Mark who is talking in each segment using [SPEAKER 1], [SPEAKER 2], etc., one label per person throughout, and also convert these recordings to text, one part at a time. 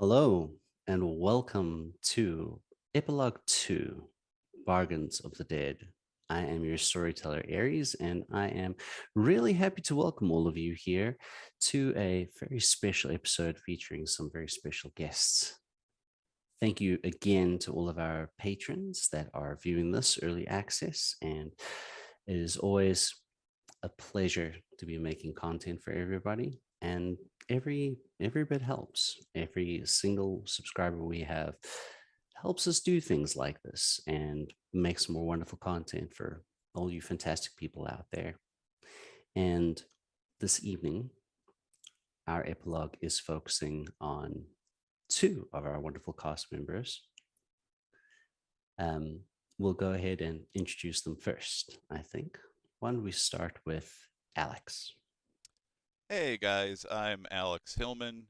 [SPEAKER 1] Hello, and welcome to Epilogue 2 Bargains of the Dead. I am your storyteller, Aries, and I am really happy to welcome all of you here to a very special episode featuring some very special guests. Thank you again to all of our patrons that are viewing this early access, and it is always a pleasure to be making content for everybody. And every bit helps. Every single subscriber we have helps us do things like this and make some more wonderful content for all you fantastic people out there. And this evening, our epilogue is focusing on two of our wonderful cast members. We'll go ahead and introduce them first, I think. Why don't we start with Alex?
[SPEAKER 2] Hey guys, I'm Alex Hillman.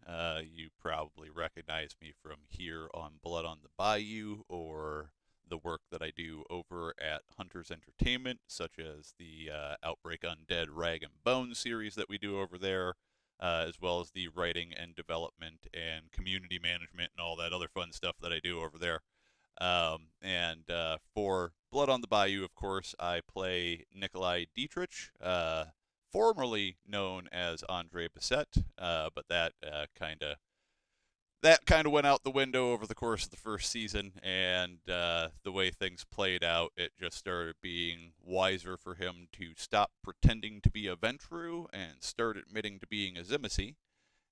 [SPEAKER 2] You probably recognize me from here on Blood on the Bayou or the work that I do over at Hunters Entertainment, such as the Outbreak Undead Rag and Bone series that we do over there, as well as the writing and development and community management and all that other fun stuff that I do over there. For Blood on the Bayou, of course, I play Nikolai Dietrich, formerly known as Andre Bissett, but that kind of went out the window over the course of the first season, and the way things played out, it just started being wiser for him to stop pretending to be a Ventrue and start admitting to being a Zimisi.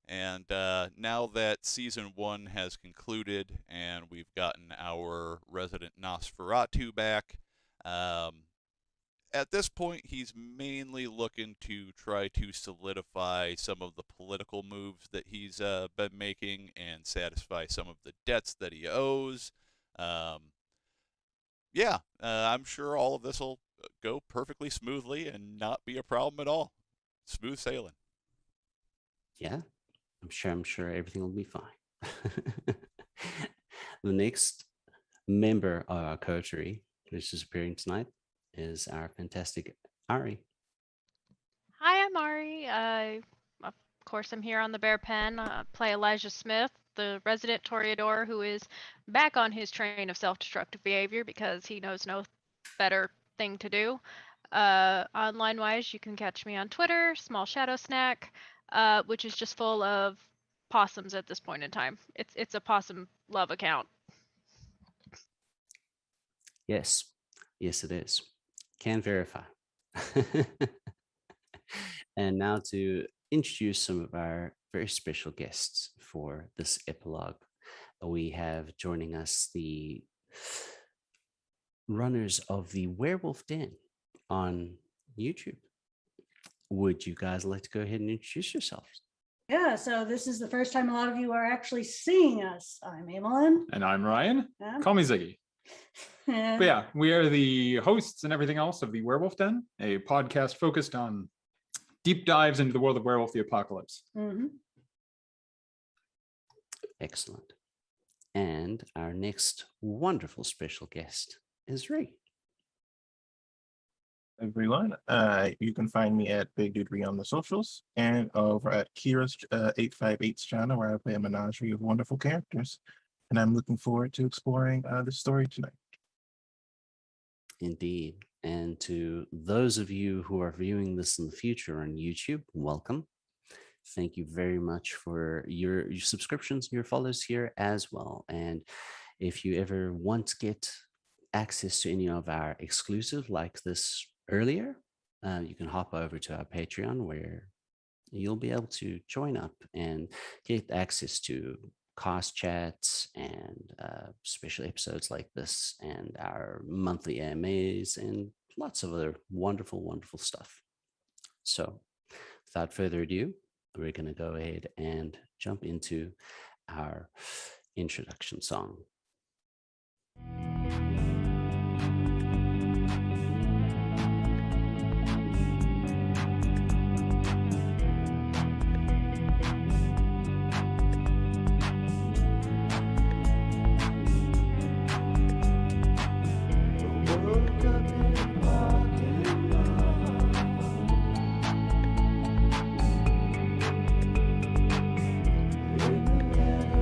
[SPEAKER 2] And now that season 1 has concluded and we've gotten our resident Nosferatu back, at this point, he's mainly looking to try to solidify some of the political moves that he's been making and satisfy some of the debts that he owes. I'm sure all of this will go perfectly smoothly and not be a problem at all. Smooth sailing.
[SPEAKER 1] Yeah, I'm sure everything will be fine. The next member of our coterie, which is appearing tonight, is our fantastic Ari.
[SPEAKER 3] Hi, I'm Ari. Of course, I'm here on the Bear Pen. Play Elijah Smith, the resident Toreador who is back on his train of self-destructive behavior because he knows no better thing to do. Online-wise, you can catch me on Twitter, Small Shadow Snack, which is just full of possums at this point in time. It's a possum love account.
[SPEAKER 1] Yes, it is. Can verify. And now to introduce some of our very special guests for this epilogue. We have joining us the runners of the Werewolf Den on YouTube. Would you guys like to go ahead and introduce yourselves?
[SPEAKER 4] Yeah, so this is the first time a lot of you are actually seeing us. I'm Evelyn.
[SPEAKER 5] And I'm Ryan.
[SPEAKER 4] Yeah.
[SPEAKER 5] Call me Ziggy.
[SPEAKER 4] And
[SPEAKER 5] But yeah, we are the hosts and everything else of the Werewolf Den, a podcast focused on deep dives into the world of Werewolf the Apocalypse.
[SPEAKER 1] Excellent. And our next wonderful special guest is Ray.
[SPEAKER 6] Everyone, you can find me at Big Dude Ree on the socials and over at Kira's 858's channel, where I play a menagerie of wonderful characters. And I'm looking forward to exploring the story tonight.
[SPEAKER 1] Indeed. And to those of you who are viewing this in the future on YouTube, welcome. Thank you very much for your subscriptions, your follows here as well. And if you ever want to get access to any of our exclusive like this earlier, you can hop over to our Patreon, where you'll be able to join up and get access to cast chats and special episodes like this and our monthly AMAs and lots of other wonderful, wonderful stuff. So without further ado, we're going to go ahead and jump into our introduction song.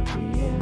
[SPEAKER 1] Yeah.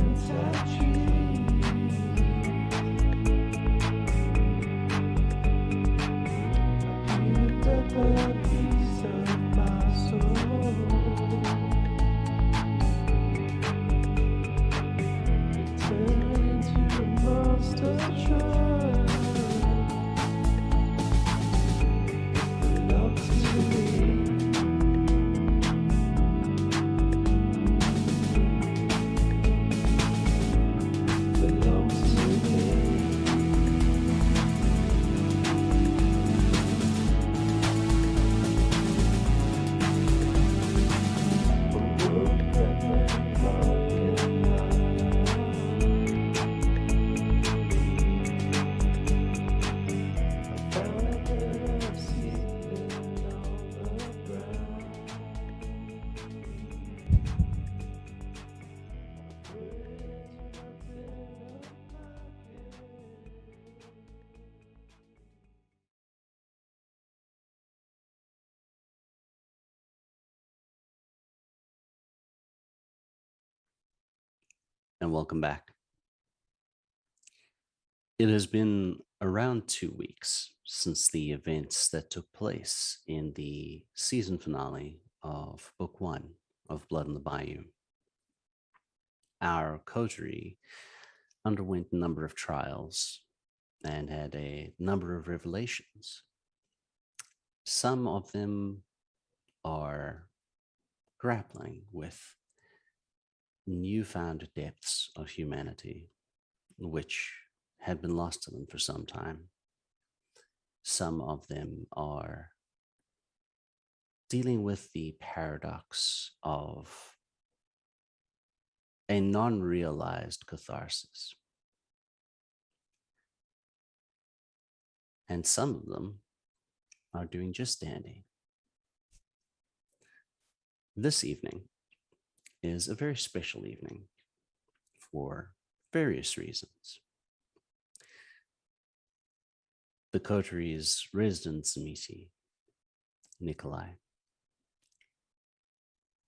[SPEAKER 1] and welcome back. It has been around 2 weeks since the events that took place in the season finale of Book 1 of Blood in the Bayou. Our coterie underwent a number of trials and had a number of revelations. Some of them are grappling with newfound depths of humanity, which had been lost to them for some time. Some of them are dealing with the paradox of a non-realized catharsis. And some of them are doing just dandy. This evening is a very special evening for various reasons. The coterie's resident Samiti, Nikolai,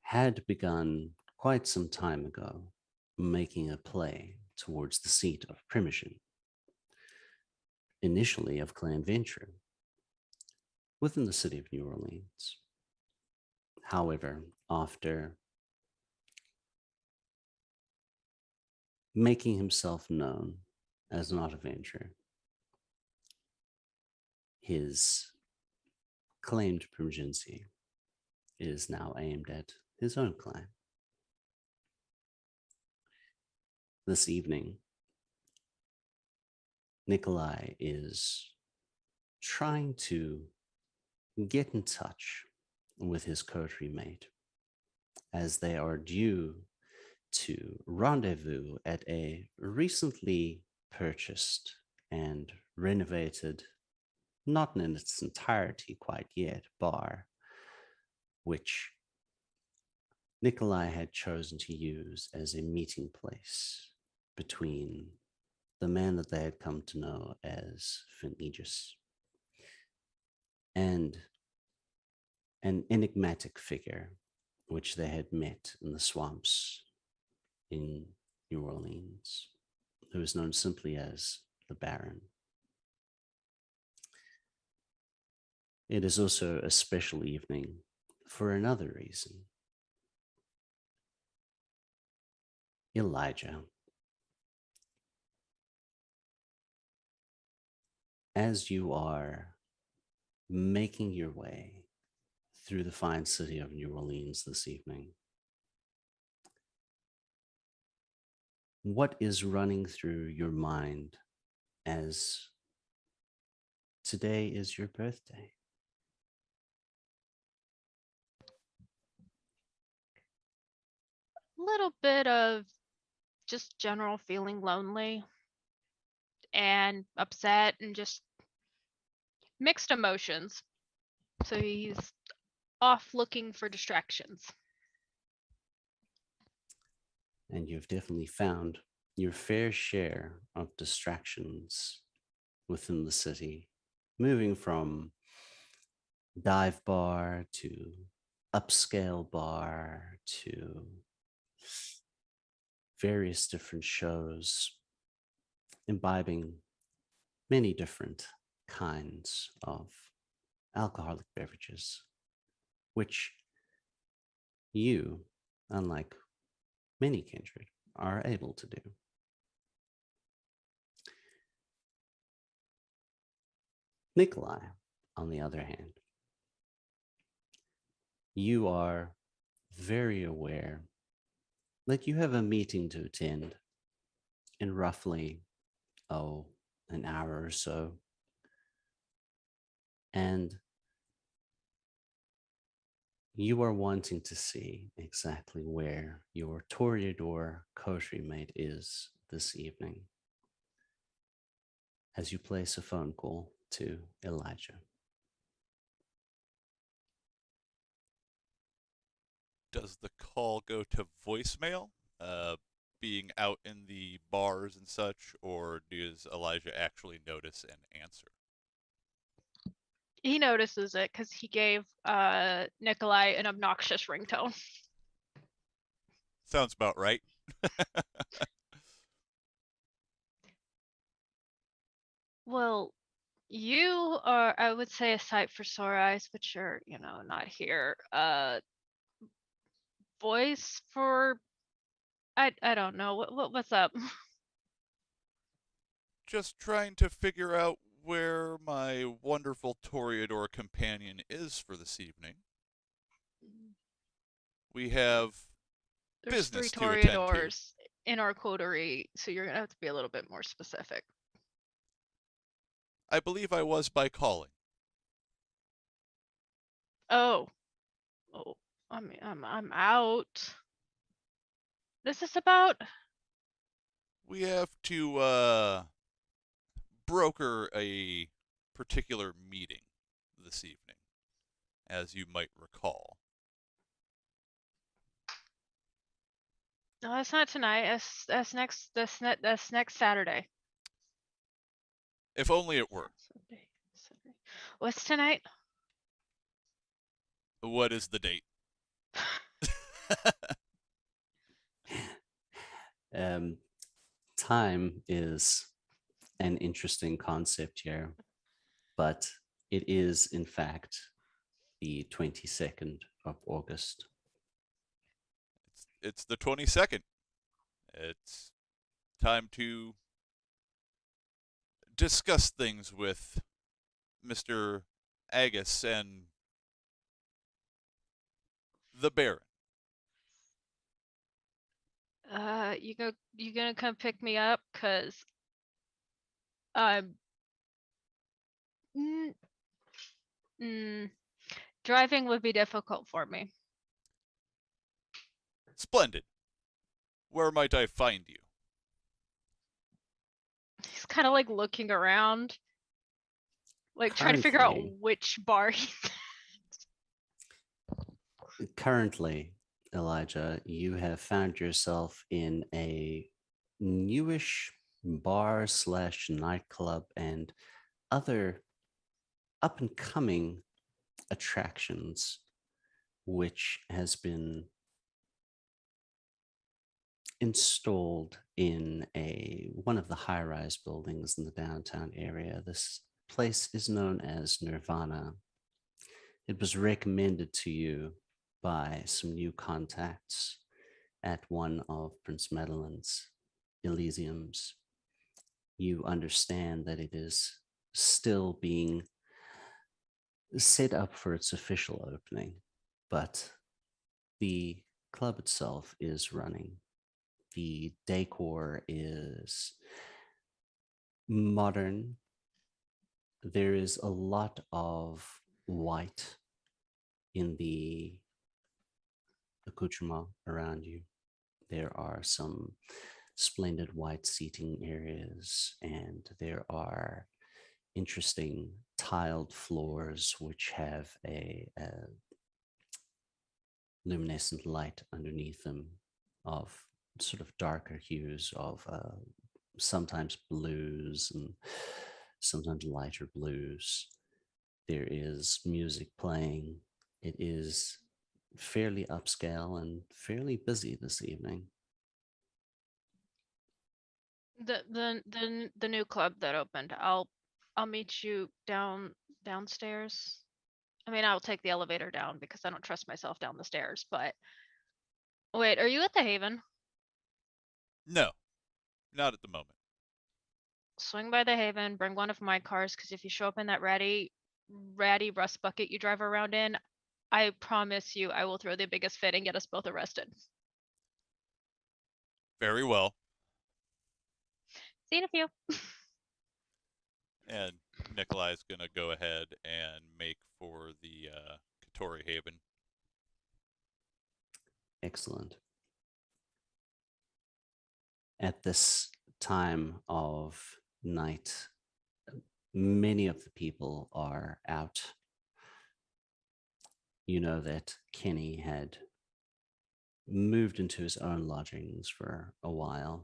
[SPEAKER 1] had begun quite some time ago making a play towards the seat of Primogen, initially of Clan Venture, within the city of New Orleans. However, after making himself known as not a venture, his claimed primogency is now aimed at his own clan. This evening, Nikolai is trying to get in touch with his coterie mate as they are due to rendezvous at a recently purchased and renovated, not in its entirety quite yet, bar, which Nikolai had chosen to use as a meeting place between the man that they had come to know as Finn Aegis and an enigmatic figure which they had met in the swamps in New Orleans, who is known simply as the Baron. It is also a special evening for another reason. Elijah, as you are making your way through the fine city of New Orleans this evening, what is running through your mind as today is your birthday?
[SPEAKER 3] A little bit of just general feeling lonely and upset and just mixed emotions. So he's off looking for distractions.
[SPEAKER 1] And you've definitely found your fair share of distractions within the city, moving from dive bar to upscale bar to various different shows, imbibing many different kinds of alcoholic beverages, which you, unlike many kindred, are able to do. Nikolai, on the other hand, you are very aware that you have a meeting to attend in roughly, an hour or so. And you are wanting to see exactly where your Toreador coterie mate is this evening as you place a phone call to Elijah.
[SPEAKER 2] Does the call go to voicemail, being out in the bars and such, or does Elijah actually notice and answer?
[SPEAKER 3] He notices it because he gave Nikolai an obnoxious ringtone.
[SPEAKER 2] Sounds about right.
[SPEAKER 3] Well, you are, I would say, a sight for sore eyes, but you're, not here. Voice for, I don't know. What's up?
[SPEAKER 2] Just trying to figure out where my wonderful Toreador companion is for this evening. We have
[SPEAKER 3] There's three
[SPEAKER 2] business to attend to.
[SPEAKER 3] Toreadors in our coterie, so you're gonna have to be a little bit more specific.
[SPEAKER 2] I believe I was by calling.
[SPEAKER 3] Oh, oh, I'm out. This is about.
[SPEAKER 2] We have to broker a particular meeting this evening, as you might recall.
[SPEAKER 3] No, that's not tonight. That's next Saturday.
[SPEAKER 2] If only it were.
[SPEAKER 3] Saturday. What's tonight?
[SPEAKER 2] What is the date?
[SPEAKER 1] Time is an interesting concept here, but it is, in fact, the 22nd of August.
[SPEAKER 2] It's the 22nd. It's time to discuss things with Mr. Agus and the Baron.
[SPEAKER 3] You gonna come pick me up? Cause I'm. Mm, driving would be difficult for me.
[SPEAKER 2] Splendid. Where might I find you?
[SPEAKER 3] He's kind of like looking around, like trying to figure out
[SPEAKER 1] Currently-
[SPEAKER 3] which bar
[SPEAKER 1] Currently, Elijah, you have found yourself in a newish bar slash nightclub and other up and coming attractions, which has been installed in one of the high-rise buildings in the downtown area. This place is known as Nirvana. It was recommended to you by some new contacts at one of Prince Madeline's Elysiums. You understand that it is still being set up for its official opening, but the club itself is running. The decor is modern. There is a lot of white in the accoutrement around you. There are some splendid white seating areas, and there are interesting tiled floors which have a luminescent light underneath them of sort of darker hues of sometimes blues and sometimes lighter blues. There is music playing. It is fairly upscale and fairly busy this evening.
[SPEAKER 3] the new club that opened. I'll meet you downstairs. I mean, I'll take the elevator down because I don't trust myself down the stairs, but wait, are you at the Haven?
[SPEAKER 2] No, not at the moment.
[SPEAKER 3] Swing by the Haven, bring one of my cars, because if you show up in that ratty rust bucket you drive around in, I promise you I will throw the biggest fit and get us both arrested.
[SPEAKER 2] Very well.
[SPEAKER 3] See you in a few.
[SPEAKER 2] And Nikolai's going to go ahead and make for the Katori Haven.
[SPEAKER 1] Excellent. At this time of night, many of the people are out. You know that Kenny had moved into his own lodgings for a while.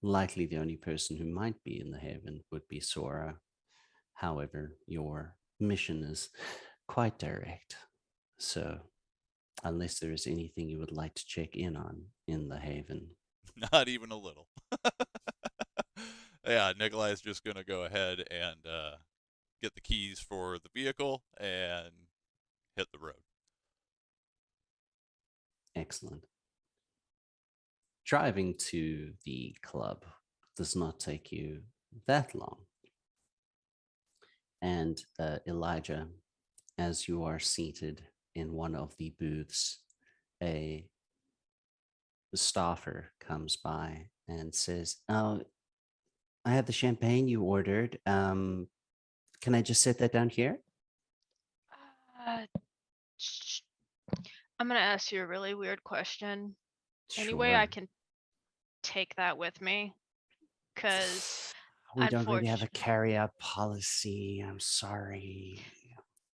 [SPEAKER 1] Likely the only person who might be in the Haven would be Sora. However, your mission is quite direct. So, unless there is anything you would like to check in on in the Haven.
[SPEAKER 2] Not even a little. Yeah, Nikolai's just gonna go ahead and get the keys for the vehicle and hit the road.
[SPEAKER 1] Excellent. Driving to the club does not take you that long. And Elijah, as you are seated in one of the booths, a staffer comes by and says, "Oh, I have the champagne you ordered. Can I just set that down here?"
[SPEAKER 3] Uh, sh- I'm gonna ask you a really weird question. Any way I
[SPEAKER 1] Sure.
[SPEAKER 3] can take that with me? Because
[SPEAKER 1] We don't really have a
[SPEAKER 3] unfortunately,
[SPEAKER 1] carry-out policy. I'm sorry.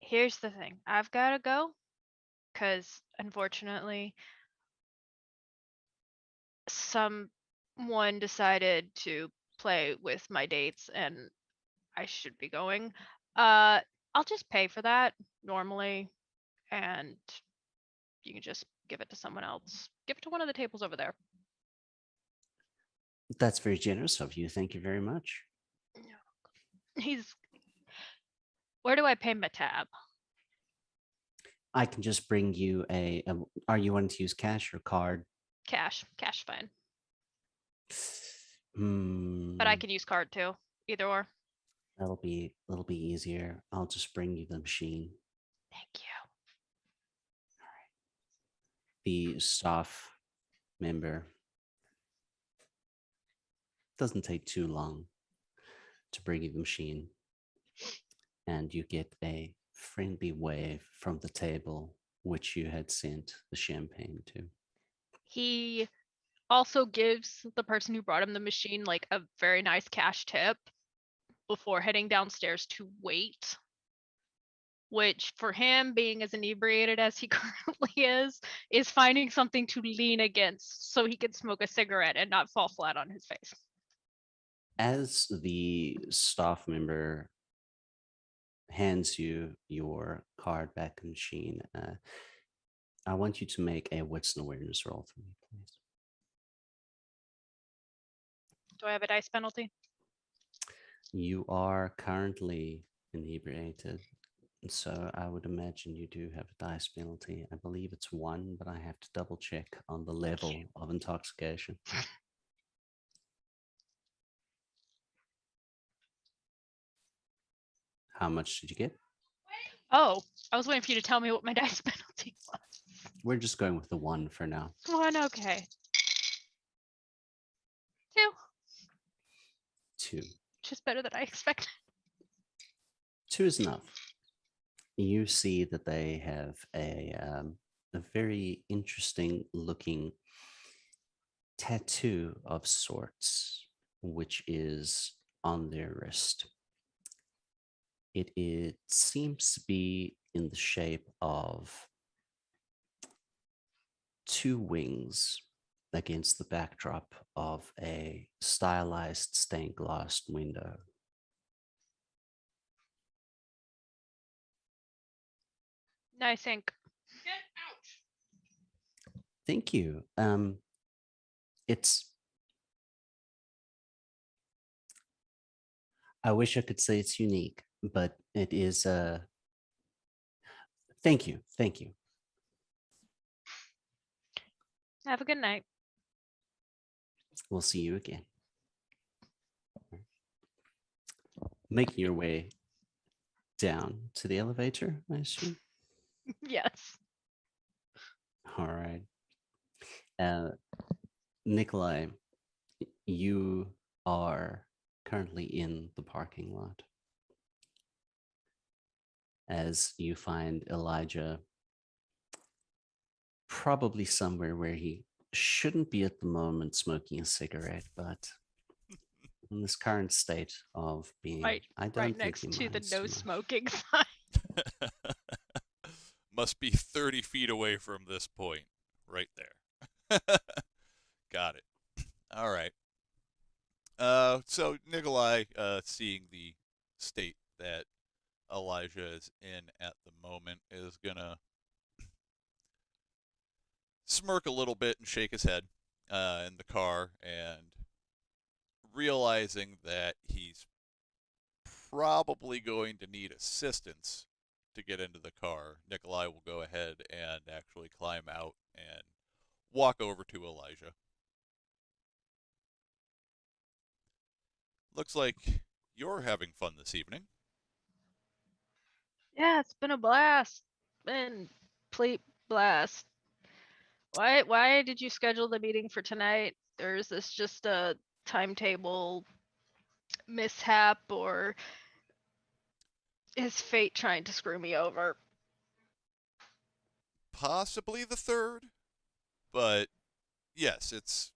[SPEAKER 3] here's the thing. I've gotta go. Because unfortunately, someone decided to play with my dates and I should be going. I'll just pay for that normally and you can just give it to someone else. Give it to one of the tables over there.
[SPEAKER 1] That's very generous of you. Thank you very much.
[SPEAKER 3] He's Where do I pay my tab?
[SPEAKER 1] I can just bring you are you wanting to use cash or card?
[SPEAKER 3] Cash. Cash fine. But I
[SPEAKER 1] Hmm,
[SPEAKER 3] can use card too. Either or.
[SPEAKER 1] that'll be easier. I'll just bring you the machine.
[SPEAKER 3] Thank you.
[SPEAKER 1] The staff member doesn't take too long to bring you the machine, and you get a friendly wave from the table which you had sent the champagne to.
[SPEAKER 3] He also gives the person who brought him the machine like a very nice cash tip before heading downstairs to wait, which for him, being as inebriated as he currently is finding something to lean against so he can smoke a cigarette and not fall flat on his face.
[SPEAKER 1] As the staff member hands you your card back machine, I want you to make a wits and awareness roll for me, please.
[SPEAKER 3] Do I have a dice penalty?
[SPEAKER 1] You are currently inebriated, so I would imagine you do have a dice penalty. I believe it's 1, but I have to double check on the level of intoxication. How much did you get?
[SPEAKER 3] Oh, I was waiting for you to tell me what my dice penalty was.
[SPEAKER 1] We're just going with the 1 for now.
[SPEAKER 3] One, okay. 2,
[SPEAKER 1] 2.
[SPEAKER 3] just better than I expected.
[SPEAKER 1] 2 is enough. You see that they have a very interesting looking tattoo of sorts, which is on their wrist. It seems to be in the shape of 2 wings against the backdrop of a stylized stained glass window.
[SPEAKER 3] Nice ink.
[SPEAKER 1] Thank you. It's. I wish I could say it's unique, but it is. Thank you. Thank you.
[SPEAKER 3] Have a good night.
[SPEAKER 1] We'll see you again. Making your way down to the elevator, I assume.
[SPEAKER 3] Yes.
[SPEAKER 1] All right. Nikolai, you are currently in the parking lot as you find Elijah probably somewhere where he shouldn't be at the moment smoking a cigarette, but in this current state of being,
[SPEAKER 3] Right,
[SPEAKER 1] I don't
[SPEAKER 3] right
[SPEAKER 1] think
[SPEAKER 3] next
[SPEAKER 1] he
[SPEAKER 3] to the
[SPEAKER 1] minds
[SPEAKER 3] no
[SPEAKER 1] too much.
[SPEAKER 3] smoking sign.
[SPEAKER 2] Must be 30 feet away from this point. Right there. Got it. All right. So Nikolai, seeing the state that Elijah is in at the moment, is gonna smirk a little bit and shake his head in the car and realizing that he's probably going to need assistance to get into the car, Nikolai will go ahead and actually climb out and walk over to Elijah. Looks like you're having fun this evening.
[SPEAKER 3] Yeah, it's been a blast. Been complete blast. Why did you schedule the meeting for tonight? Or is this just a timetable mishap, or is fate trying to screw me over?
[SPEAKER 2] Possibly the third, but yes, it's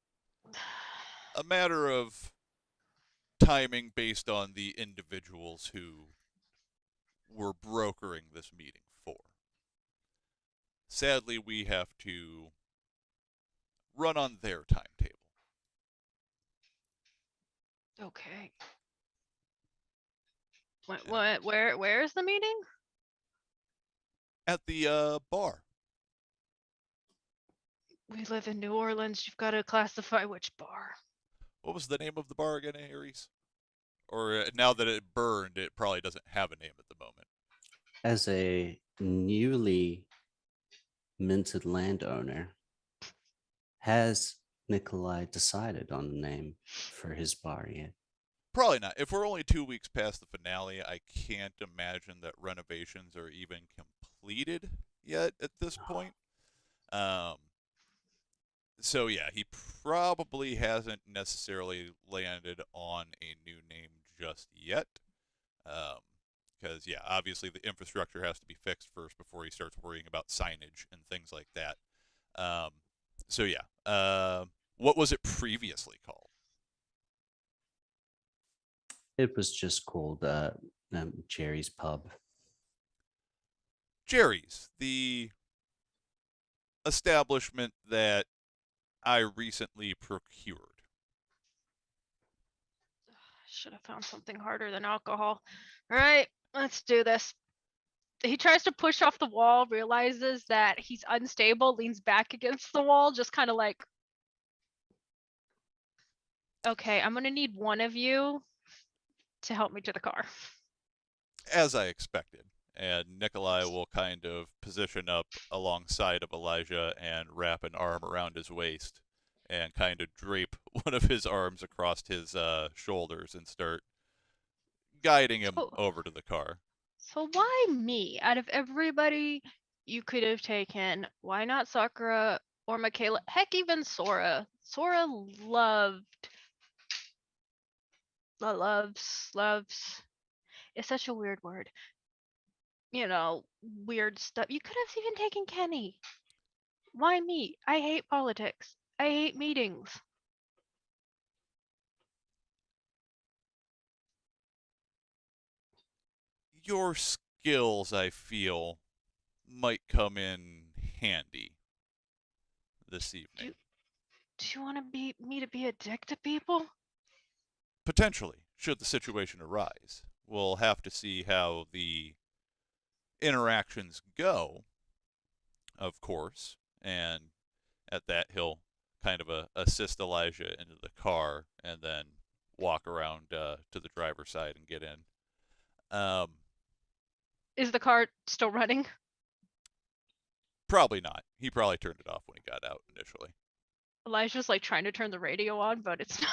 [SPEAKER 2] a matter of timing based on the individuals who were brokering this meeting for. Sadly, we have to run on their timetable.
[SPEAKER 3] Okay. Where is the meeting?
[SPEAKER 2] At the bar.
[SPEAKER 3] We live in New Orleans. You've got to classify which bar.
[SPEAKER 2] What was the name of the bar again, Aries? Or now that it burned, it probably doesn't have a name at the moment.
[SPEAKER 1] As a newly minted landowner, has Nikolai decided on a name for his bar yet?
[SPEAKER 2] Probably not. If we're only 2 weeks past the finale, I can't imagine that renovations are even completed yet at this point. So yeah, he probably hasn't necessarily landed on a new name just yet. Because yeah, obviously the infrastructure has to be fixed first before he starts worrying about signage and things like that. So yeah, what was it previously called?
[SPEAKER 1] It was just called Jerry's Pub.
[SPEAKER 2] Jerry's, the establishment that I recently procured.
[SPEAKER 3] Should have found something harder than alcohol. All right, let's do this. He tries to push off the wall, realizes that he's unstable, leans back against the wall, just kind of like, okay, I'm gonna need one of you to help me to the car.
[SPEAKER 2] As I expected. And Nikolai will kind of position up alongside of Elijah and wrap an arm around his waist and kind of drape one of his arms across his shoulders and start guiding him over to the car.
[SPEAKER 3] So why me? Out of everybody you could have taken, why not Sakura or Michaela? Heck, even Sora. Sora loves. It's such a weird word. You know, weird stuff. You could have even taken Kenny. Why me? I hate politics. I hate meetings.
[SPEAKER 2] Your skills, I feel, might come in handy this evening.
[SPEAKER 3] Do you want me to be a dick to people?
[SPEAKER 2] Potentially, should the situation arise. We'll have to see how the interactions go, of course, and at that he'll kind of assist Elijah into the car and then walk around to the driver's side and get in.
[SPEAKER 3] Is the car still running?
[SPEAKER 2] Probably not. He probably turned it off when he got out initially.
[SPEAKER 3] Elijah's like trying to turn the radio on, but it's not.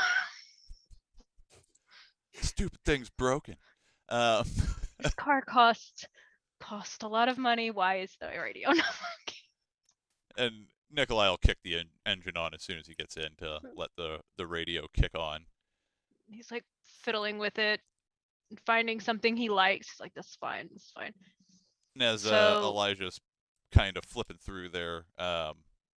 [SPEAKER 2] Stupid thing's broken.
[SPEAKER 3] This car cost a lot of money. Why is the radio not working?
[SPEAKER 2] And Nikolai will kick the engine on as soon as he gets in to let the radio kick on.
[SPEAKER 3] He's like fiddling with it, finding something he likes. He's like, "That's fine. That's fine."
[SPEAKER 2] And as Elijah's kind of flipping through there,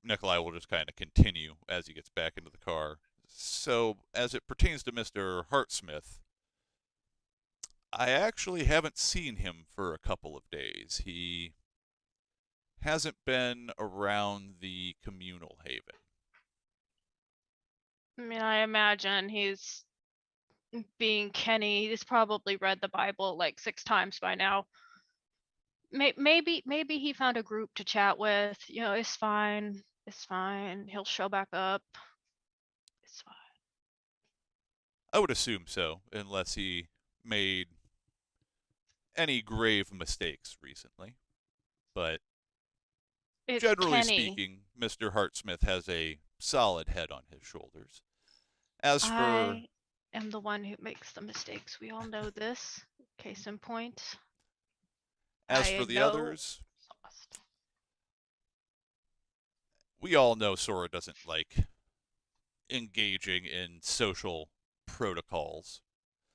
[SPEAKER 2] Nikolai will just kind of continue as he gets back into the car. So, as it pertains to Mr. Hartsmith, I actually haven't seen him for a couple of days. He hasn't been around the communal haven.
[SPEAKER 3] I mean, I imagine he's being Kenny. He's probably read the Bible like 6 times by now. Maybe he found a group to chat with. You know, it's fine. It's fine. He'll show back up. It's fine.
[SPEAKER 2] I would assume so, unless he made any grave mistakes recently. But
[SPEAKER 3] It's
[SPEAKER 2] generally
[SPEAKER 3] Kenny.
[SPEAKER 2] speaking, Mr. Hartsmith has a solid head on his shoulders. As for
[SPEAKER 3] I am the one who makes the mistakes. We all know this. Case in point. I
[SPEAKER 2] the
[SPEAKER 3] know
[SPEAKER 2] others,
[SPEAKER 3] sauced.
[SPEAKER 2] we all know Sora doesn't like engaging in social protocols.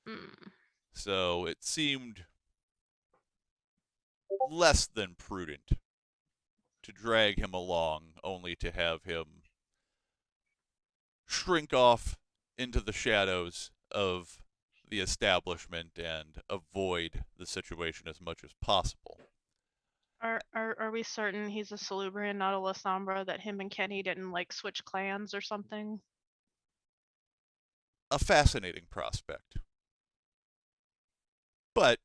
[SPEAKER 3] Mm.
[SPEAKER 2] So it seemed less than prudent to drag him along only to have him shrink off into the shadows of the establishment and avoid the situation as much as possible.
[SPEAKER 3] Are we certain he's a Salubrian, not a Lasombra, that him and Kenny didn't like switch clans or something?
[SPEAKER 2] A fascinating prospect. But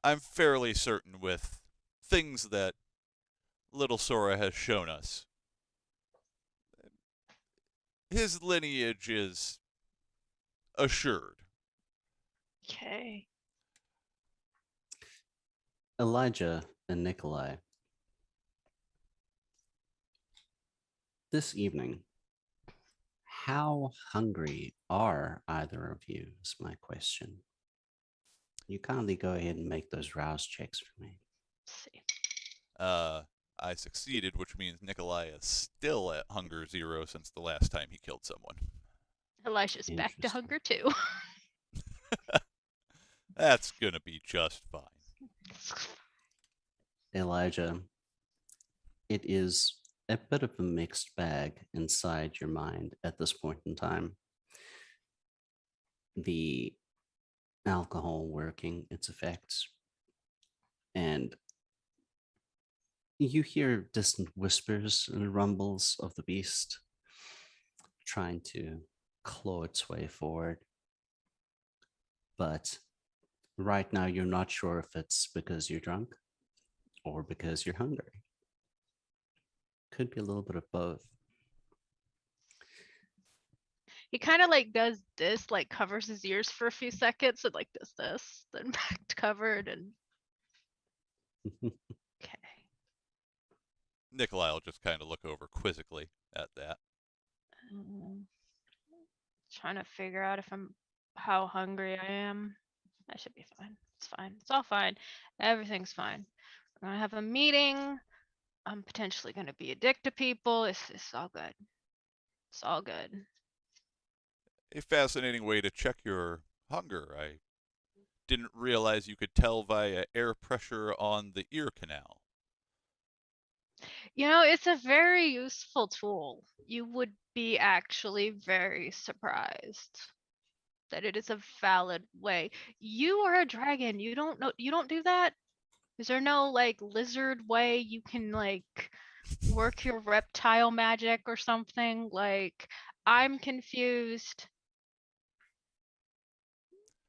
[SPEAKER 2] I'm fairly certain with things that little Sora has shown us, his lineage is assured.
[SPEAKER 3] Okay.
[SPEAKER 1] Elijah and Nikolai, this evening, how hungry are either of you is my question. You kindly go ahead and make those rouse checks for me.
[SPEAKER 3] Let's see.
[SPEAKER 2] I succeeded, which means Nikolai is still at hunger 0 since the last time he killed someone.
[SPEAKER 3] Elijah's back to
[SPEAKER 1] Interesting.
[SPEAKER 3] hunger too.
[SPEAKER 2] That's gonna be just fine.
[SPEAKER 1] Elijah, it is a bit of a mixed bag inside your mind at this point in time. The alcohol working its effects, and you hear distant whispers and rumbles of the beast trying to claw its way forward. But right now, you're not sure if it's because you're drunk or because you're hungry. Could be a little bit of both.
[SPEAKER 3] He kind of like does this, like covers his ears for a few seconds and like does this, then back to covered and okay.
[SPEAKER 2] Nikolai will just kind of look over quizzically at that.
[SPEAKER 3] Trying to figure out if I'm how hungry I am. That should be fine. It's fine. It's all fine. Everything's fine. We're gonna have a meeting. I'm potentially gonna be a dick to people. It's all good. It's all good.
[SPEAKER 2] A fascinating way to check your hunger. I didn't realize you could tell via air pressure on the ear canal.
[SPEAKER 3] You know, it's a very useful tool. You would be actually very surprised that it is a valid way. You are a dragon. You don't know, you don't do that? Is there no like lizard way you can like work your reptile magic or something? Like, I'm confused.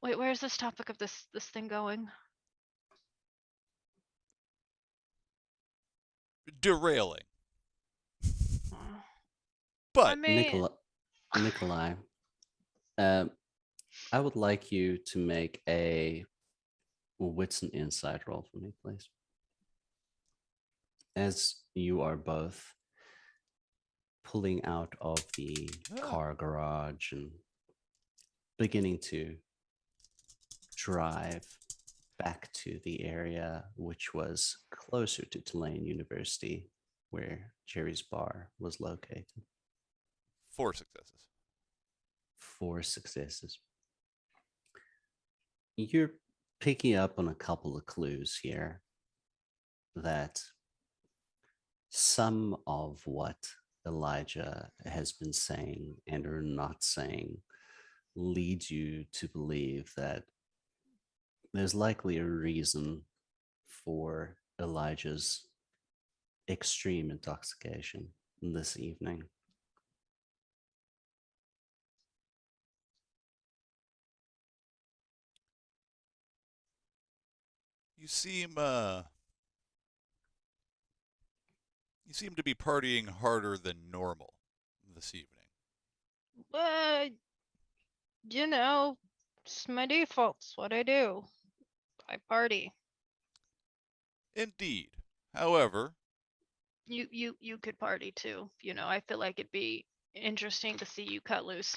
[SPEAKER 3] Wait, where's this topic of this thing going?
[SPEAKER 2] Derailing.
[SPEAKER 3] Uh, I
[SPEAKER 2] But
[SPEAKER 3] mean,
[SPEAKER 1] Nikolai, I would like you to make a wits and insight roll for me, please. As you are both pulling out of the car garage and beginning to drive back to the area which was closer to Tulane University, where Jerry's bar was located.
[SPEAKER 2] 4 successes.
[SPEAKER 1] 4 successes. You're picking up on a couple of clues here that some of what Elijah has been saying and or not saying leads you to believe that there's likely a reason for Elijah's extreme intoxication this evening.
[SPEAKER 2] You seem to be partying harder than normal this evening.
[SPEAKER 3] uh, You know, it's my default. It's what I do. I party.
[SPEAKER 2] Indeed. However,
[SPEAKER 3] You could party too. You know, I feel like it'd be interesting to see you cut loose.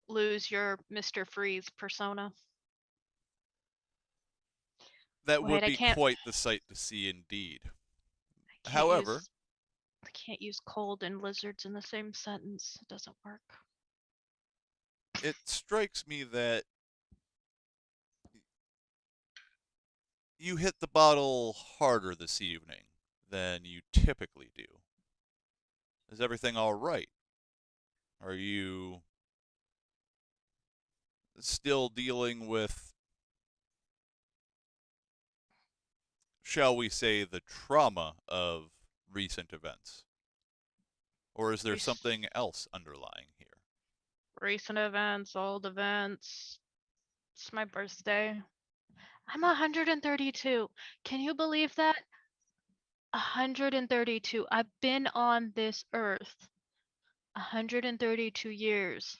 [SPEAKER 3] Lose your Mr. Freeze persona.
[SPEAKER 2] that
[SPEAKER 3] Wait,
[SPEAKER 2] would be quite the sight to see indeed.
[SPEAKER 3] I can't
[SPEAKER 2] However,
[SPEAKER 3] use I can't use cold and lizards in the same sentence. It doesn't work.
[SPEAKER 2] it strikes me that you hit the bottle harder this evening than you typically do. Is everything all right? Are you still dealing with, shall we say, the trauma of recent events? Or is there
[SPEAKER 3] Rec-
[SPEAKER 2] something else underlying here?
[SPEAKER 3] Recent events, old events. It's my birthday. I'm 132. Can you believe that? 132. I've been on this earth 132 years,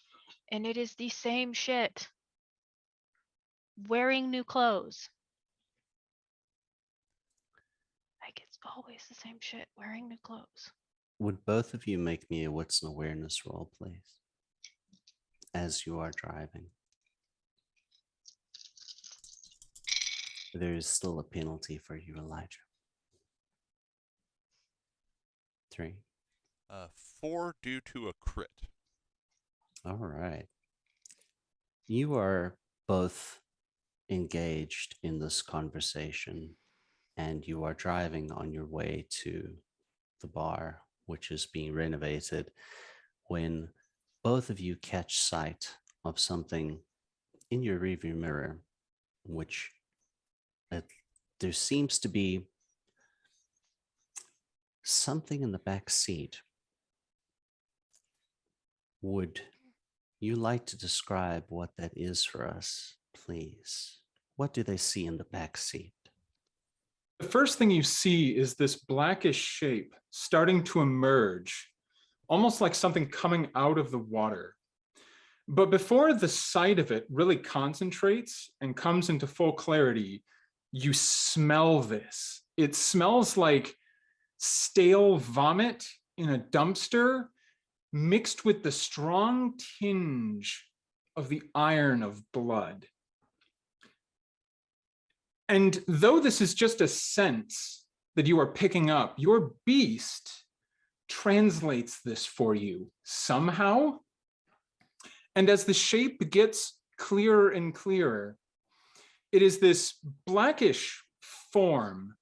[SPEAKER 3] and it is the same shit. Wearing new clothes. Like, it's always the same shit. Wearing new clothes.
[SPEAKER 1] Would both of you make me a wits and awareness roll, please? As you are driving. There is still a penalty for you, Elijah. 3.
[SPEAKER 2] 4 due to a crit.
[SPEAKER 1] All right. You are both engaged in this conversation, and you are driving on your way to the bar, which is being renovated, when both of you catch sight of something in your rearview mirror, which there seems to be something in the back seat. Would you like to describe what that is for us, please? What do they see in the back seat?
[SPEAKER 5] The first thing you see is this blackish shape starting to emerge, almost like something coming out of the water. But before the sight of it really concentrates and comes into full clarity, you smell this. It smells like stale vomit in a dumpster mixed with the strong tinge of the iron of blood. And though this is just a sense that you are picking up, your beast translates this for you somehow. And as the shape gets clearer and clearer, it is this blackish form.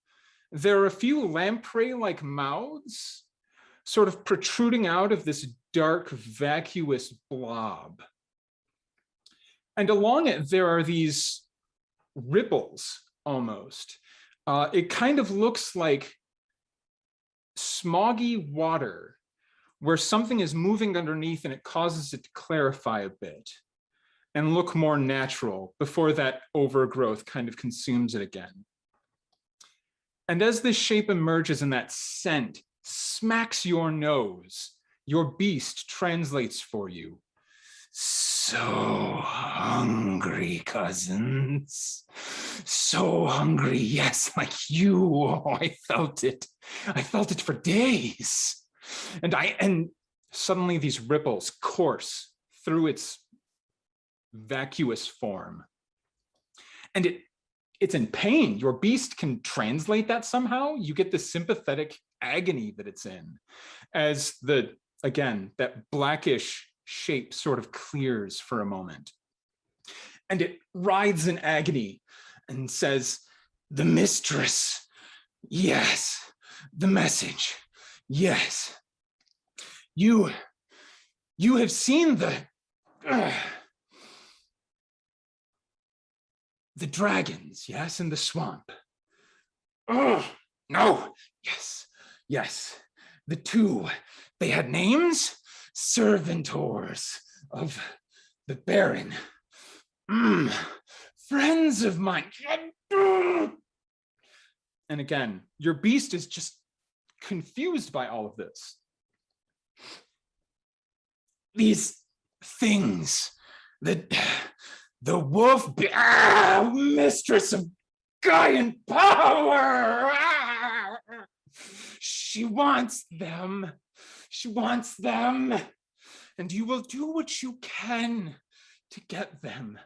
[SPEAKER 5] There are a few lamprey-like mouths sort of protruding out of this dark, vacuous blob. And along it, there are these ripples almost. It kind of looks like smoggy water where something is moving underneath and it causes it to clarify a bit and look more natural before that overgrowth kind of consumes it again. And as this shape emerges and that scent smacks your nose, your beast translates for you. So hungry, cousins. So hungry, yes, like you. Oh, I felt it. I felt it for days. And suddenly these ripples course through its vacuous form. And it's in pain. Your beast can translate that somehow. You get the sympathetic agony that it's in as again, that blackish shape sort of clears for a moment. And it writhes in agony and says, the mistress, yes, the message, yes. You have seen the dragons, yes, in the swamp. Oh, no, yes, the two, they had names, servantors of the Baron, friends of mine. And again, your beast is just confused by all of this. These things. The wolf, mistress of Gaian power. She wants them. She wants them. And you will do what you can to get them.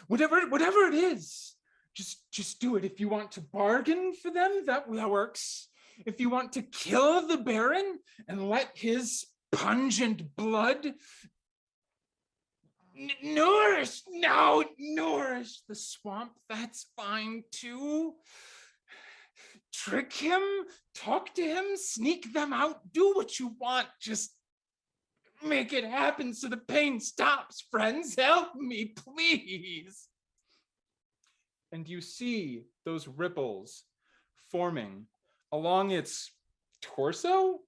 [SPEAKER 5] Whatever it is, just do it. If you want to bargain for them, that works. If you want to kill the Baron and let his pungent blood nourish the swamp, that's fine too. Trick him, talk to him, sneak them out, do what you want. Just make it happen so the pain stops, friends. Help me, please. And you see those ripples forming along its torso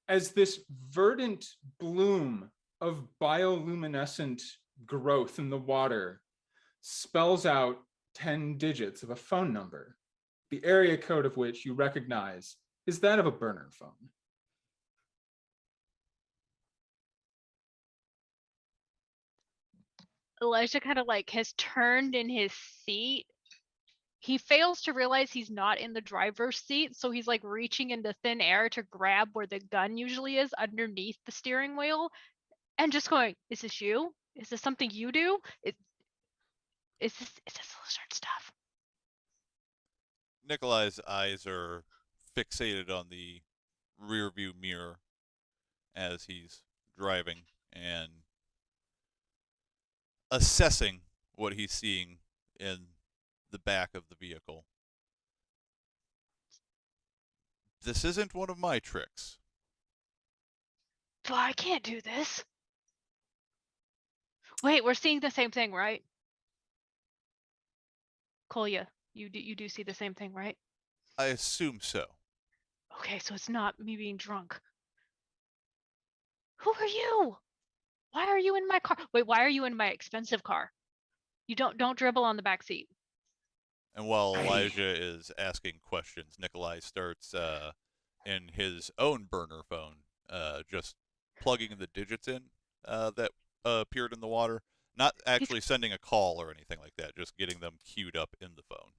[SPEAKER 5] as this verdant bloom of bioluminescent growth in the water spells out 10 digits of a phone number, the area code of which you recognize is that of a burner phone.
[SPEAKER 3] Elijah kind of like has turned in his seat. He fails to realize he's not in the driver's seat, so he's like reaching into thin air to grab where the gun usually is underneath the steering wheel and just going, is this you? Is this something you do? Is this lizard stuff?
[SPEAKER 2] Nikolai's eyes are fixated on the rear view mirror as he's driving and assessing what he's seeing in the back of the vehicle. This isn't one of my tricks.
[SPEAKER 3] But I can't do this. Wait, we're seeing the same thing, right? Kolya, you do see the same thing, right?
[SPEAKER 2] I assume so.
[SPEAKER 3] Okay, so it's not me being drunk. Who are you? Why are you in my car? Wait, why are you in my expensive car? You don't dribble on the back seat.
[SPEAKER 2] And while Elijah is asking questions, Nikolai starts in his own burner phone, just plugging the digits in that appeared in the water. Not actually sending a call or anything like that, just getting them queued up in the phone.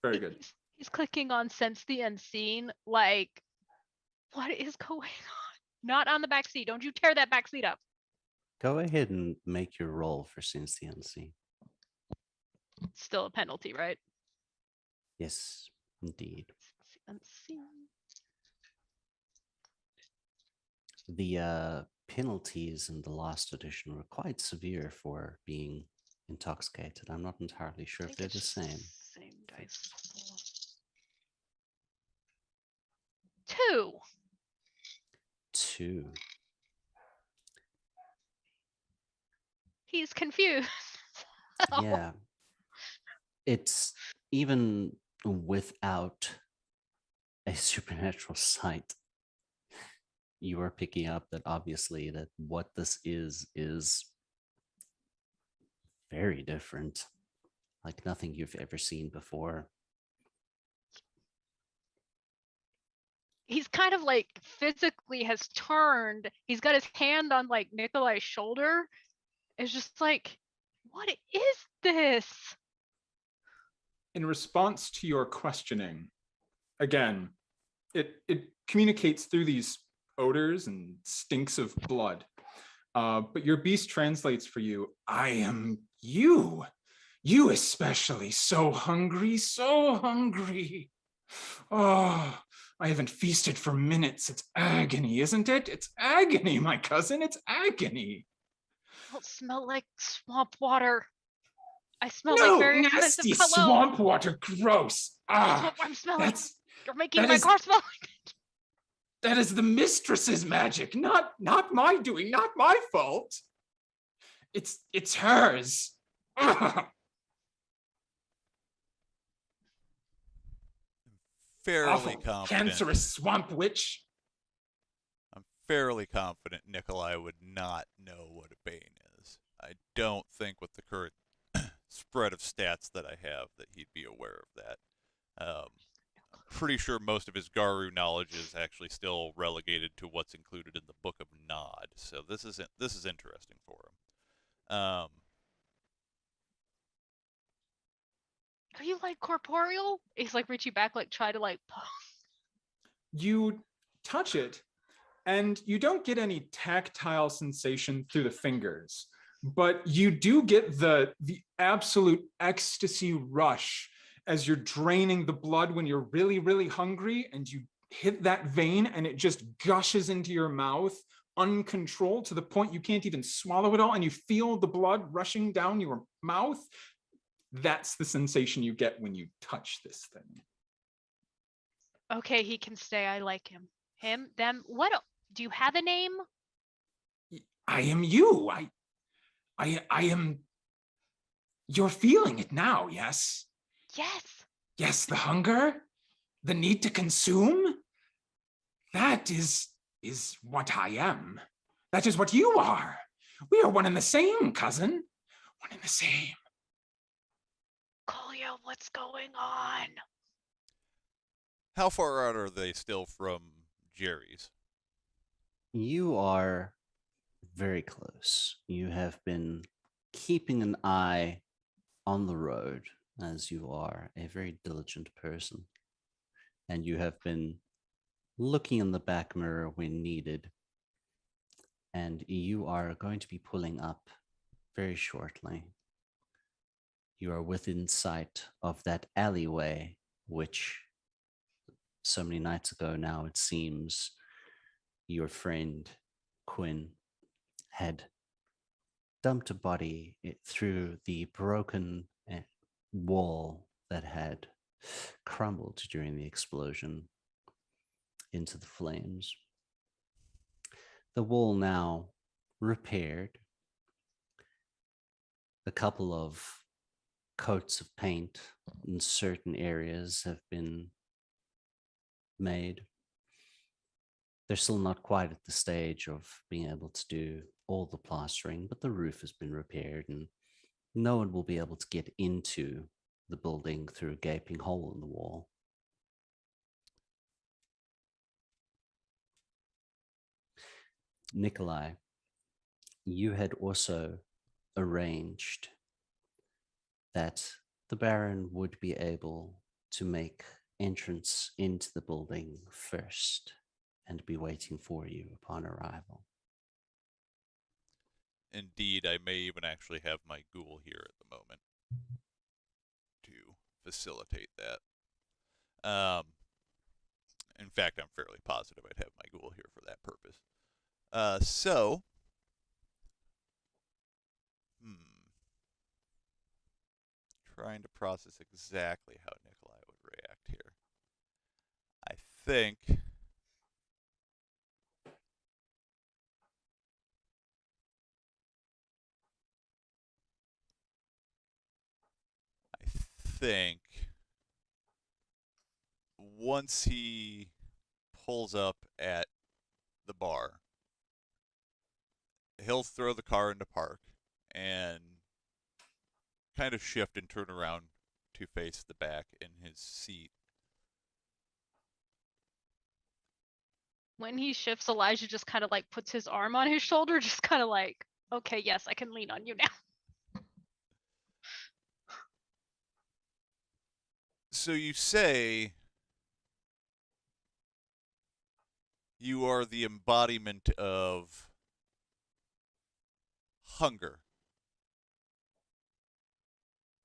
[SPEAKER 5] Very good.
[SPEAKER 3] He's clicking on Sense the Unseen, like, what is going on? Not on the back seat. Don't you tear that back seat up.
[SPEAKER 1] Go ahead and make your roll for Sense the Unseen.
[SPEAKER 3] Still a penalty, right?
[SPEAKER 1] Yes, indeed.
[SPEAKER 3] Unseen.
[SPEAKER 1] The penalties in the last edition were quite severe for being intoxicated. I'm not entirely sure if they're the same.
[SPEAKER 3] Same dice. 2.
[SPEAKER 1] 2.
[SPEAKER 3] He's confused.
[SPEAKER 1] Yeah. It's even without a supernatural sight, you are picking up that obviously that what this is very different, like nothing you've ever seen before.
[SPEAKER 3] He's kind of like physically has turned. He's got his hand on like Nikolai's shoulder. It's just like, what is this?
[SPEAKER 5] In response to your questioning, again, it communicates through these odors and stinks of blood. But your beast translates for you, I am you. You especially, so hungry, so hungry. Oh, I haven't feasted for minutes. It's agony, isn't it? It's agony, my cousin. It's agony.
[SPEAKER 3] I don't smell like swamp water. I smell
[SPEAKER 5] No,
[SPEAKER 3] like very
[SPEAKER 5] nasty
[SPEAKER 3] expensive cologne.
[SPEAKER 5] swamp water, gross.
[SPEAKER 3] That's what I'm smelling. You're making
[SPEAKER 5] that
[SPEAKER 3] my
[SPEAKER 5] is-
[SPEAKER 3] car smell like it.
[SPEAKER 5] That is the mistress's magic, not my doing, not my fault. It's hers. Ugh.
[SPEAKER 2] Fairly
[SPEAKER 5] Awful,
[SPEAKER 2] confident.
[SPEAKER 5] cancerous swamp witch.
[SPEAKER 2] I'm fairly confident Nikolai would not know what a bane is. I don't think with the current spread of stats that I have that he'd be aware of that. I'm pretty sure most of his Garu knowledge is actually still relegated to what's included in the Book of Nod. So this is interesting for him.
[SPEAKER 3] Are you like corporeal? He's like reaching back, like try to like.
[SPEAKER 5] You touch it, and you don't get any tactile sensation through the fingers, but you do get the absolute ecstasy rush as you're draining the blood when you're really, really hungry, and you hit that vein and it just gushes into your mouth uncontrolled to the point you can't even swallow it all, and you feel the blood rushing down your mouth. That's the sensation you get when you touch this thing.
[SPEAKER 3] Okay, he can stay. I like him. Him, them. What? Do you have a name?
[SPEAKER 5] I am you. I am. You're feeling it now, yes?
[SPEAKER 3] Yes.
[SPEAKER 5] Yes, the hunger, the need to consume. That is what I am. That is what you are. We are one and the same, cousin. One and the same.
[SPEAKER 3] Kolya, what's going on?
[SPEAKER 2] How far out are they still from Jerry's?
[SPEAKER 1] You are very close. You have been keeping an eye on the road, as you are a very diligent person. And you have been looking in the back mirror when needed. And you are going to be pulling up very shortly. You are within sight of that alleyway, which so many nights ago now, it seems, your friend Quinn had dumped a body through the broken wall that had crumbled during the explosion into the flames. The wall now repaired. A couple of coats of paint in certain areas have been made. They're still not quite at the stage of being able to do all the plastering, but the roof has been repaired and no one will be able to get into the building through a gaping hole in the wall. Nikolai, you had also arranged that the Baron would be able to make entrance into the building first and be waiting for you upon arrival.
[SPEAKER 2] Indeed, I may even actually have my ghoul here at the moment to facilitate that. In fact, I'm fairly positive I'd have my ghoul here for that purpose. Trying to process exactly how Nikolai would react here. I think once he pulls up at the bar, he'll throw the car into park and kind of shift and turn around to face the back in his seat.
[SPEAKER 3] When he shifts, Elijah just kind of like puts his arm on his shoulder, just kind of like, okay, yes, I can lean on you now.
[SPEAKER 2] So you say you are the embodiment of hunger,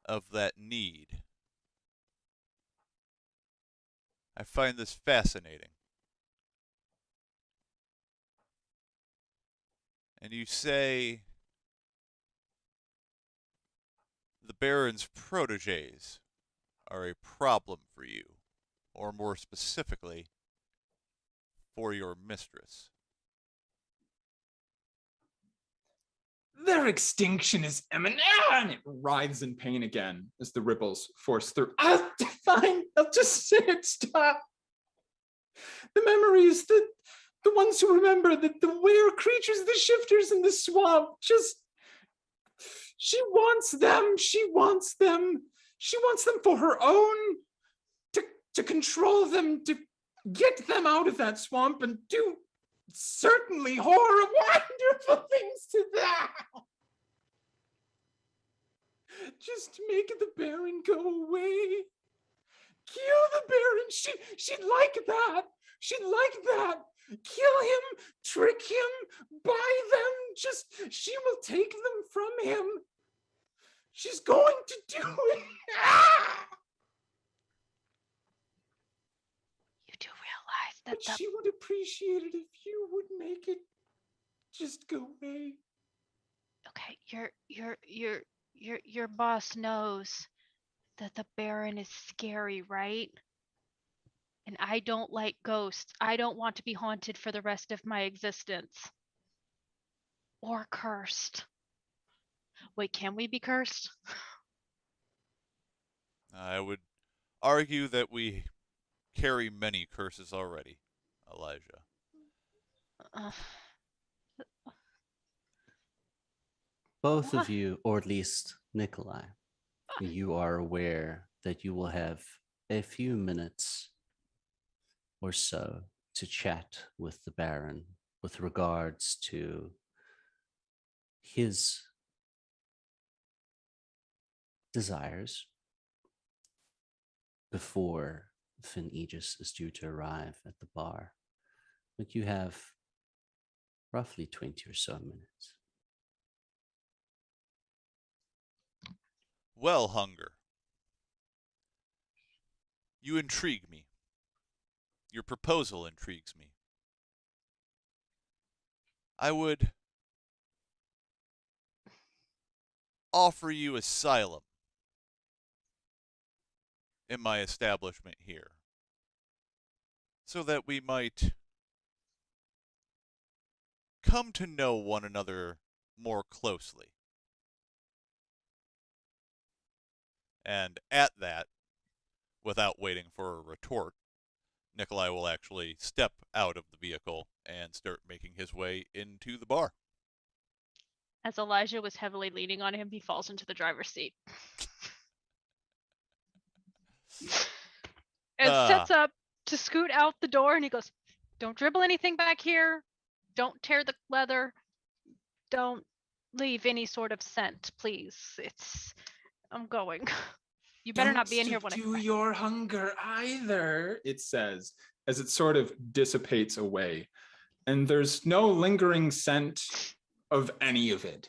[SPEAKER 2] of that need. I find this fascinating. And you say the Baron's protégés are a problem for you, or more specifically, for your mistress.
[SPEAKER 5] Their extinction is imminent, and it writhes in pain again as the ripples force through. Fine, I'll just say it, stop. The memories, the ones who remember that the were creatures, the shifters in the swamp, she wants them for her own, to control them, to get them out of that swamp and do certainly horror wonderful things to that. Just make the Baron go away. Kill the Baron. She'd like that. She'd like that. Kill him, trick him, buy them. She will take them from him. She's going to do it.
[SPEAKER 3] You do realize that
[SPEAKER 5] But she would appreciate it if you would make it just go away.
[SPEAKER 3] okay, your boss knows that the Baron is scary, right? And I don't like ghosts. I don't want to be haunted for the rest of my existence. Or cursed. Wait, can we be cursed?
[SPEAKER 2] I would argue that we carry many curses already, Elijah.
[SPEAKER 1] Both
[SPEAKER 3] What?
[SPEAKER 1] of you, or at least Nikolai, you are aware that you will have a few minutes or so to chat with the Baron with regards to his desires before Finn Aegis is due to arrive at the bar. But you have roughly 20 or so minutes.
[SPEAKER 2] Well, Hunger, you intrigue me. Your proposal intrigues me. I would offer you asylum in my establishment here, so that we might come to know one another more closely. And at that, without waiting for a retort, Nikolai will actually step out of the vehicle and start making his way into the bar.
[SPEAKER 3] As Elijah was heavily leaning on him, he falls into the driver's seat. And sets up to scoot out the door, and he goes, "Don't dribble anything back here. Don't tear the leather. Don't leave any sort of scent, please. I'm going. You better not be in here when I come
[SPEAKER 5] Don't
[SPEAKER 3] back."
[SPEAKER 5] your hunger either, it says, as it sort of dissipates away. And there's no lingering scent of any of it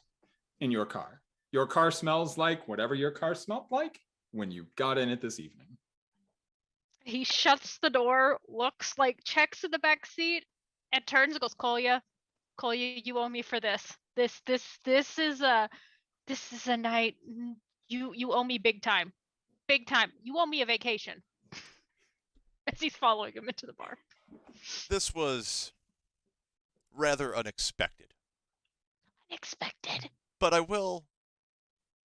[SPEAKER 5] in your car. Your car smells like whatever your car smelled like when you got in it this evening.
[SPEAKER 3] He shuts the door, looks like, checks in the back seat, and turns and goes, Kolya, you owe me for this. This is a night. You owe me big time. Big time. You owe me a vacation. As he's following him into the bar.
[SPEAKER 2] This was rather unexpected,
[SPEAKER 3] Unexpected.
[SPEAKER 2] but I will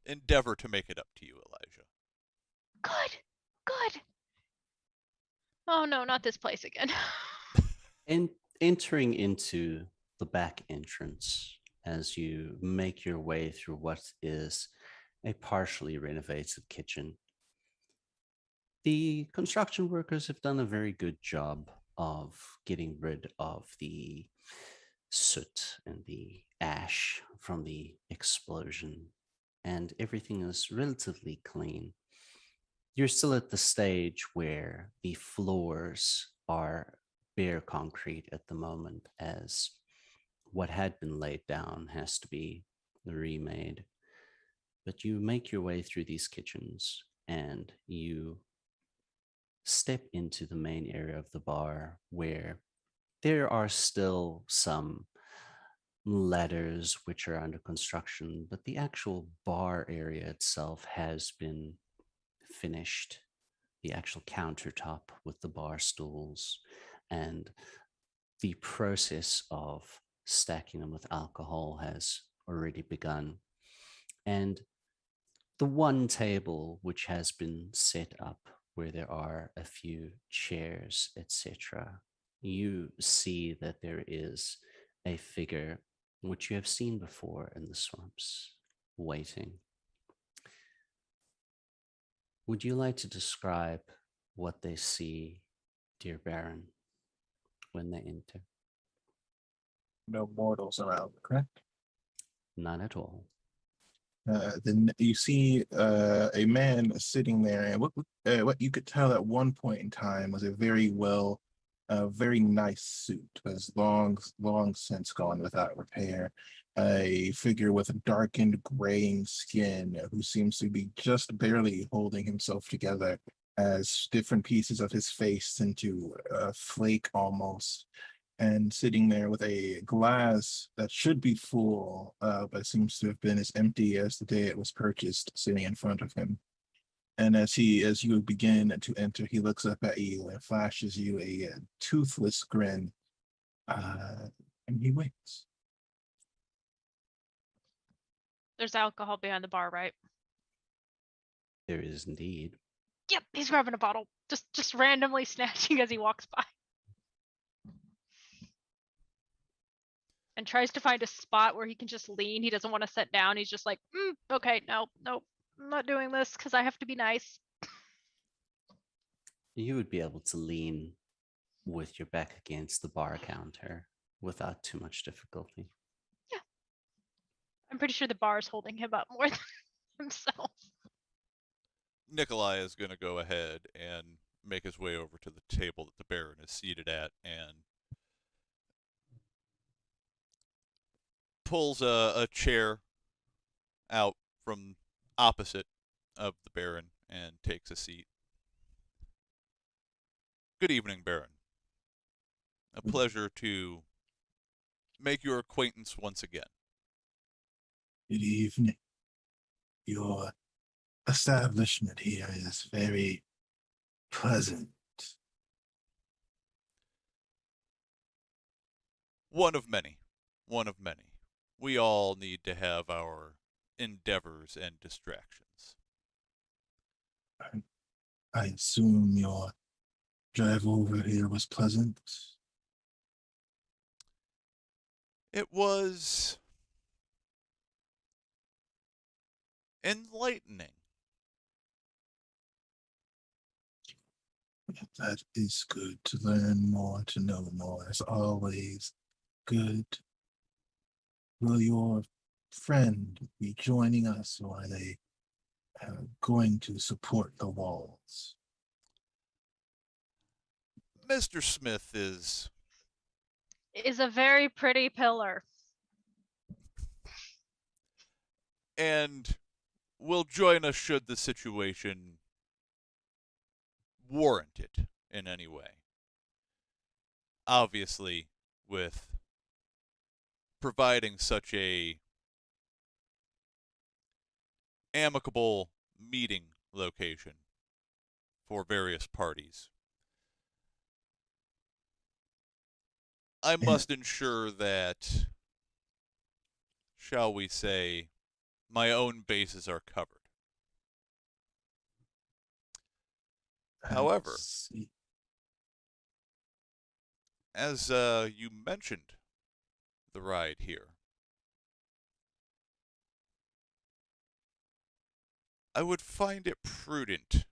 [SPEAKER 2] endeavor to make it up to you, Elijah.
[SPEAKER 3] Good. Oh no, not this place again.
[SPEAKER 1] And entering into the back entrance as you make your way through what is a partially renovated kitchen, the construction workers have done a very good job of getting rid of the soot and the ash from the explosion, and everything is relatively clean. You're still at the stage where the floors are bare concrete at the moment, as what had been laid down has to be remade. But you make your way through these kitchens and you step into the main area of the bar, where there are still some ladders which are under construction, but the actual bar area itself has been finished. The actual countertop with the bar stools and the process of stacking them with alcohol has already begun. And the one table which has been set up where there are a few chairs, etc., you see that there is a figure which you have seen before in the swamps, waiting. Would you like to describe what they see, dear Baron, when they enter?
[SPEAKER 6] no mortals around, correct?
[SPEAKER 1] Not at all.
[SPEAKER 6] Then you see a man sitting there, and what you could tell at one point in time was a very nice suit, but is long since gone without repair. A figure with a darkened graying skin who seems to be just barely holding himself together as different pieces of his face tend to flake almost, and sitting there with a glass that should be full, but seems to have been as empty as the day it was purchased, sitting in front of him. And as you begin to enter, he looks up at you and flashes you a toothless grin, and he waits.
[SPEAKER 3] There's alcohol behind the bar, right?
[SPEAKER 1] There is indeed.
[SPEAKER 3] Yep, he's grabbing a bottle, just randomly snatching as he walks by. And tries to find a spot where he can just lean. He doesn't want to sit down. He's just like, okay, no, I'm not doing this because I have to be nice.
[SPEAKER 1] You would be able to lean with your back against the bar counter without too much difficulty.
[SPEAKER 3] Yeah. I'm pretty sure the bar is holding him up more than himself.
[SPEAKER 2] Nikolai is going to go ahead and make his way over to the table that the Baron is seated at and pulls a chair out from opposite of the Baron and takes a seat. Good evening, Baron. A pleasure to make your acquaintance once again.
[SPEAKER 6] Good evening. Your establishment here is very pleasant.
[SPEAKER 2] One of many. One of many. We all need to have our endeavors and distractions.
[SPEAKER 6] I assume your drive over here was pleasant.
[SPEAKER 2] It was enlightening.
[SPEAKER 6] That is good to learn more, to know more. As always, good. Will your friend be joining us, or are they going to support the walls?
[SPEAKER 2] Mr. Smith is
[SPEAKER 3] a very pretty pillar.
[SPEAKER 2] and will join us should the situation warrant it in any way. Obviously, with providing such a amicable meeting location for various parties, I must ensure that, shall we say, my own bases are covered. However, as you mentioned the ride here, I would find it prudent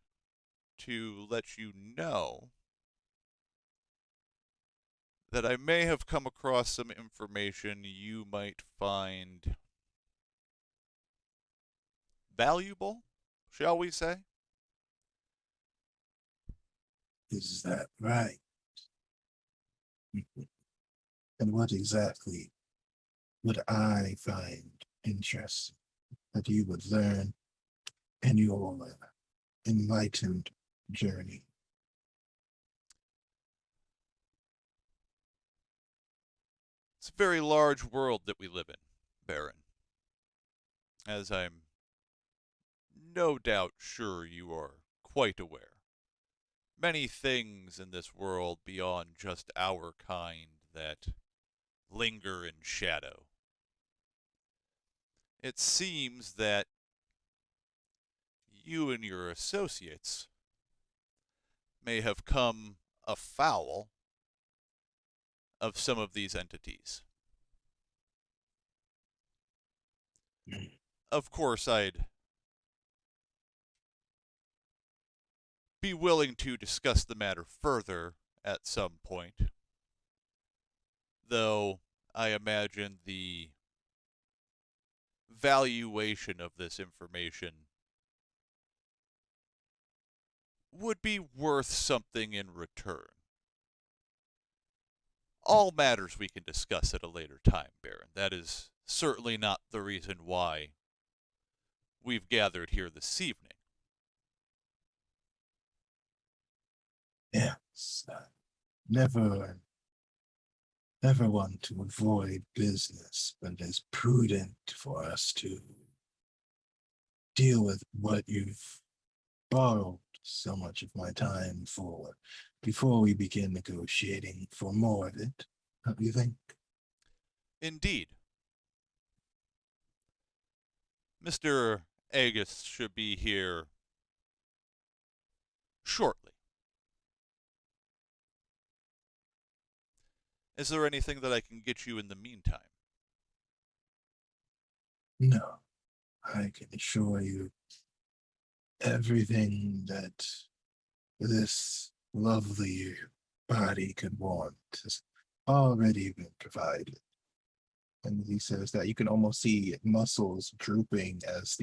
[SPEAKER 2] to let you know that I may have come across some information you might find valuable, shall we say?
[SPEAKER 6] Is that right? And what exactly would I find interesting that you would learn in your enlightened journey?
[SPEAKER 2] It's a very large world that we live in, Baron. As I'm no doubt sure you are quite aware. Many things in this world beyond just our kind that linger in shadow. It seems that you and your associates may have come afoul of some of these entities. Of course, I'd be willing to discuss the matter further at some point, though I imagine the valuation of this information would be worth something in return. All matters we can discuss at a later time, Baron. That is certainly not the reason why we've gathered here this evening.
[SPEAKER 6] Yes, never, never want to avoid business, but it's prudent for us to deal with what you've borrowed so much of my time for before we begin negotiating for more of it. Don't you think?
[SPEAKER 2] Indeed. Mr. Agus should be here shortly. Is there anything that I can get you in the meantime?
[SPEAKER 6] No, I can assure you everything that this lovely body could want has already been provided. And he says that you can almost see muscles drooping as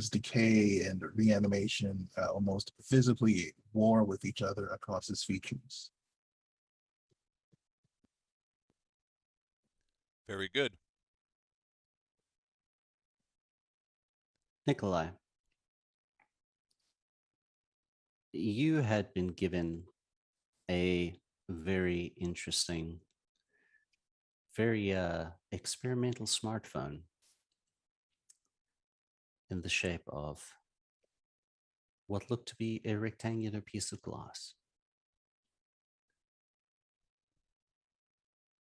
[SPEAKER 6] decay and reanimation almost visibly war with each other across his features.
[SPEAKER 2] Very good.
[SPEAKER 1] Nikolai, you had been given a very interesting, very experimental smartphone in the shape of what looked to be a rectangular piece of glass.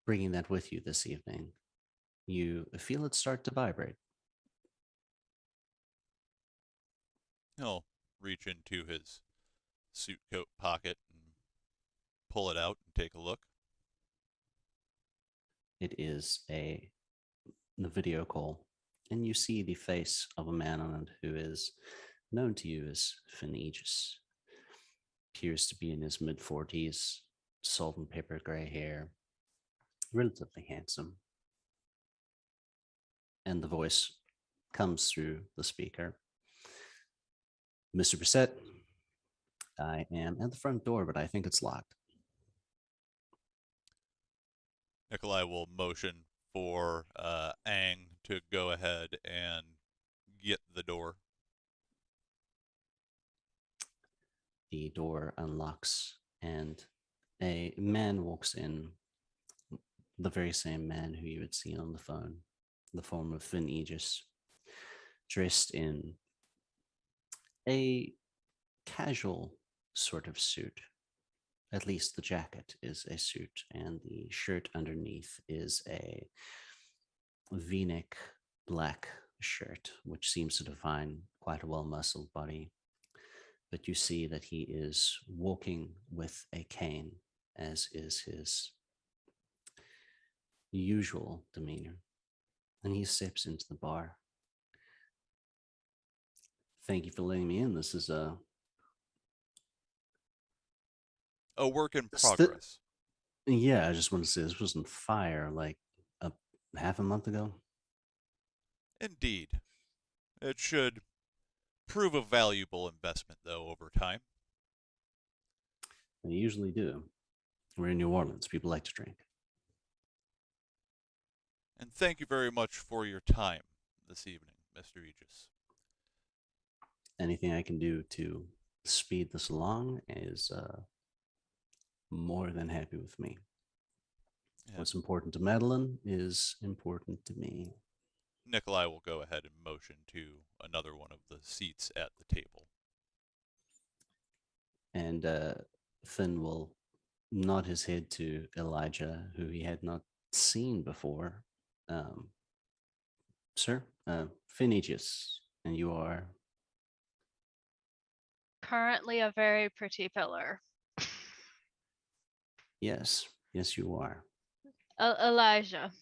[SPEAKER 1] Bringing that with you this evening, you feel it start to vibrate.
[SPEAKER 2] He'll reach into his suit coat pocket and pull it out and take a look.
[SPEAKER 1] It is the video call, and you see the face of a man on it who is known to you as Phoenicius. Appears to be in his mid-40s, salt and pepper gray hair, relatively handsome. And the voice comes through the speaker. Mr. Brissett, I am at the front door, but I think it's locked.
[SPEAKER 2] Nikolai will motion for Aang to go ahead and get the door.
[SPEAKER 1] The door unlocks, and a man walks in, the very same man who you had seen on the phone, the form of Finn Aegis, dressed in a casual sort of suit. At least the jacket is a suit, and the shirt underneath is a V-neck black shirt, which seems to define quite a well-muscled body. But you see that he is walking with a cane, as is his usual demeanor. And he steps into the bar. Thank you for letting me in. This is
[SPEAKER 2] A work in
[SPEAKER 1] Sti-
[SPEAKER 2] progress.
[SPEAKER 1] yeah, I just want to say this wasn't fire like half a month ago.
[SPEAKER 2] Indeed. It should prove a valuable investment, though, over time.
[SPEAKER 1] They usually do. We're in New Orleans. People like to drink.
[SPEAKER 2] And thank you very much for your time this evening, Mr. Aegis.
[SPEAKER 1] Anything I can do to speed this along is more than happy with me.
[SPEAKER 2] Yeah.
[SPEAKER 1] What's important to Madeline is important to me.
[SPEAKER 2] Nikolai will go ahead and motion to another one of the seats at the table.
[SPEAKER 1] And Finn will nod his head to Elijah, who he had not seen before. Sir, Finn Aegis, and you are...
[SPEAKER 3] Currently a very pretty pillar.
[SPEAKER 1] Yes, you are.
[SPEAKER 3] Elijah.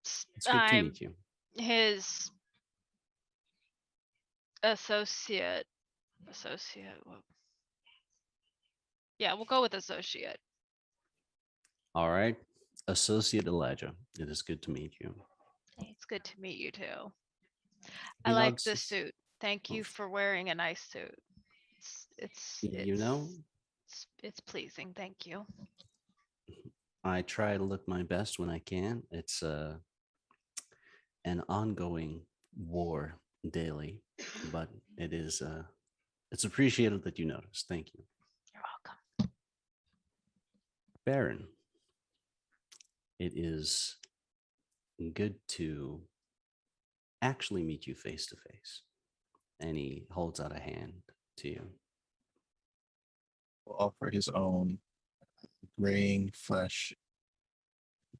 [SPEAKER 1] It's good to
[SPEAKER 3] I'm
[SPEAKER 1] meet you.
[SPEAKER 3] his associate. Yeah, we'll go with associate.
[SPEAKER 1] All right. Associate Elijah, it is good to meet you.
[SPEAKER 3] It's good to meet you too. I
[SPEAKER 1] He
[SPEAKER 3] like
[SPEAKER 1] nods
[SPEAKER 3] the
[SPEAKER 1] his-
[SPEAKER 3] suit. Thank you for wearing a nice suit. It's
[SPEAKER 1] You know,
[SPEAKER 3] it's pleasing. Thank you.
[SPEAKER 1] I try to look my best when I can. It's an ongoing war daily, but it is it's appreciated that you notice. Thank you.
[SPEAKER 3] You're welcome.
[SPEAKER 1] Baron, it is good to actually meet you face to face. And he holds out a hand to you.
[SPEAKER 6] Will offer his own graying flesh.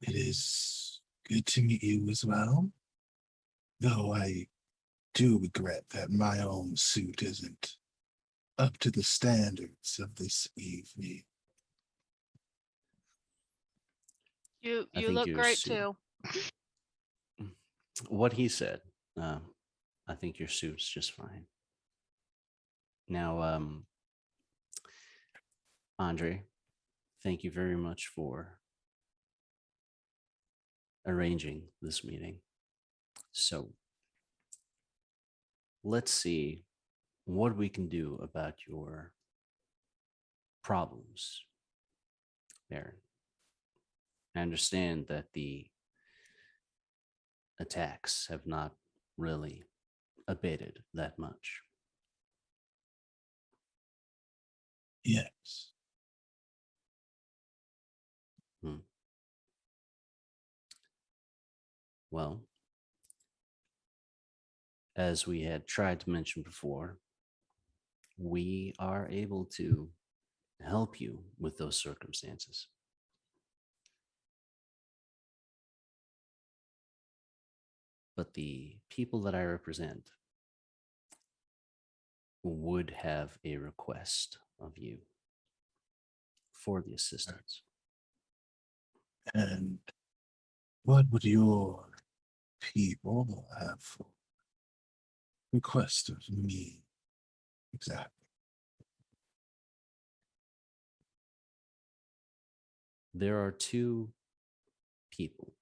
[SPEAKER 6] It is good to meet you as well. Though I do regret that my own suit isn't up to the standards of this evening.
[SPEAKER 1] I
[SPEAKER 3] You
[SPEAKER 1] think
[SPEAKER 3] look
[SPEAKER 1] your
[SPEAKER 3] great
[SPEAKER 1] suit-
[SPEAKER 3] too.
[SPEAKER 1] What he said, I think your suit's just fine. Now, Andre, thank you very much for arranging this meeting. So let's see what we can do about your problems, Baron. I understand that the attacks have not really abated that much.
[SPEAKER 6] Yes.
[SPEAKER 1] Well, as we had tried to mention before, we are able to help you with those circumstances. But the people that I represent would have a request of you for the assistance.
[SPEAKER 6] And what would your people have for request of me exactly?
[SPEAKER 1] There are two people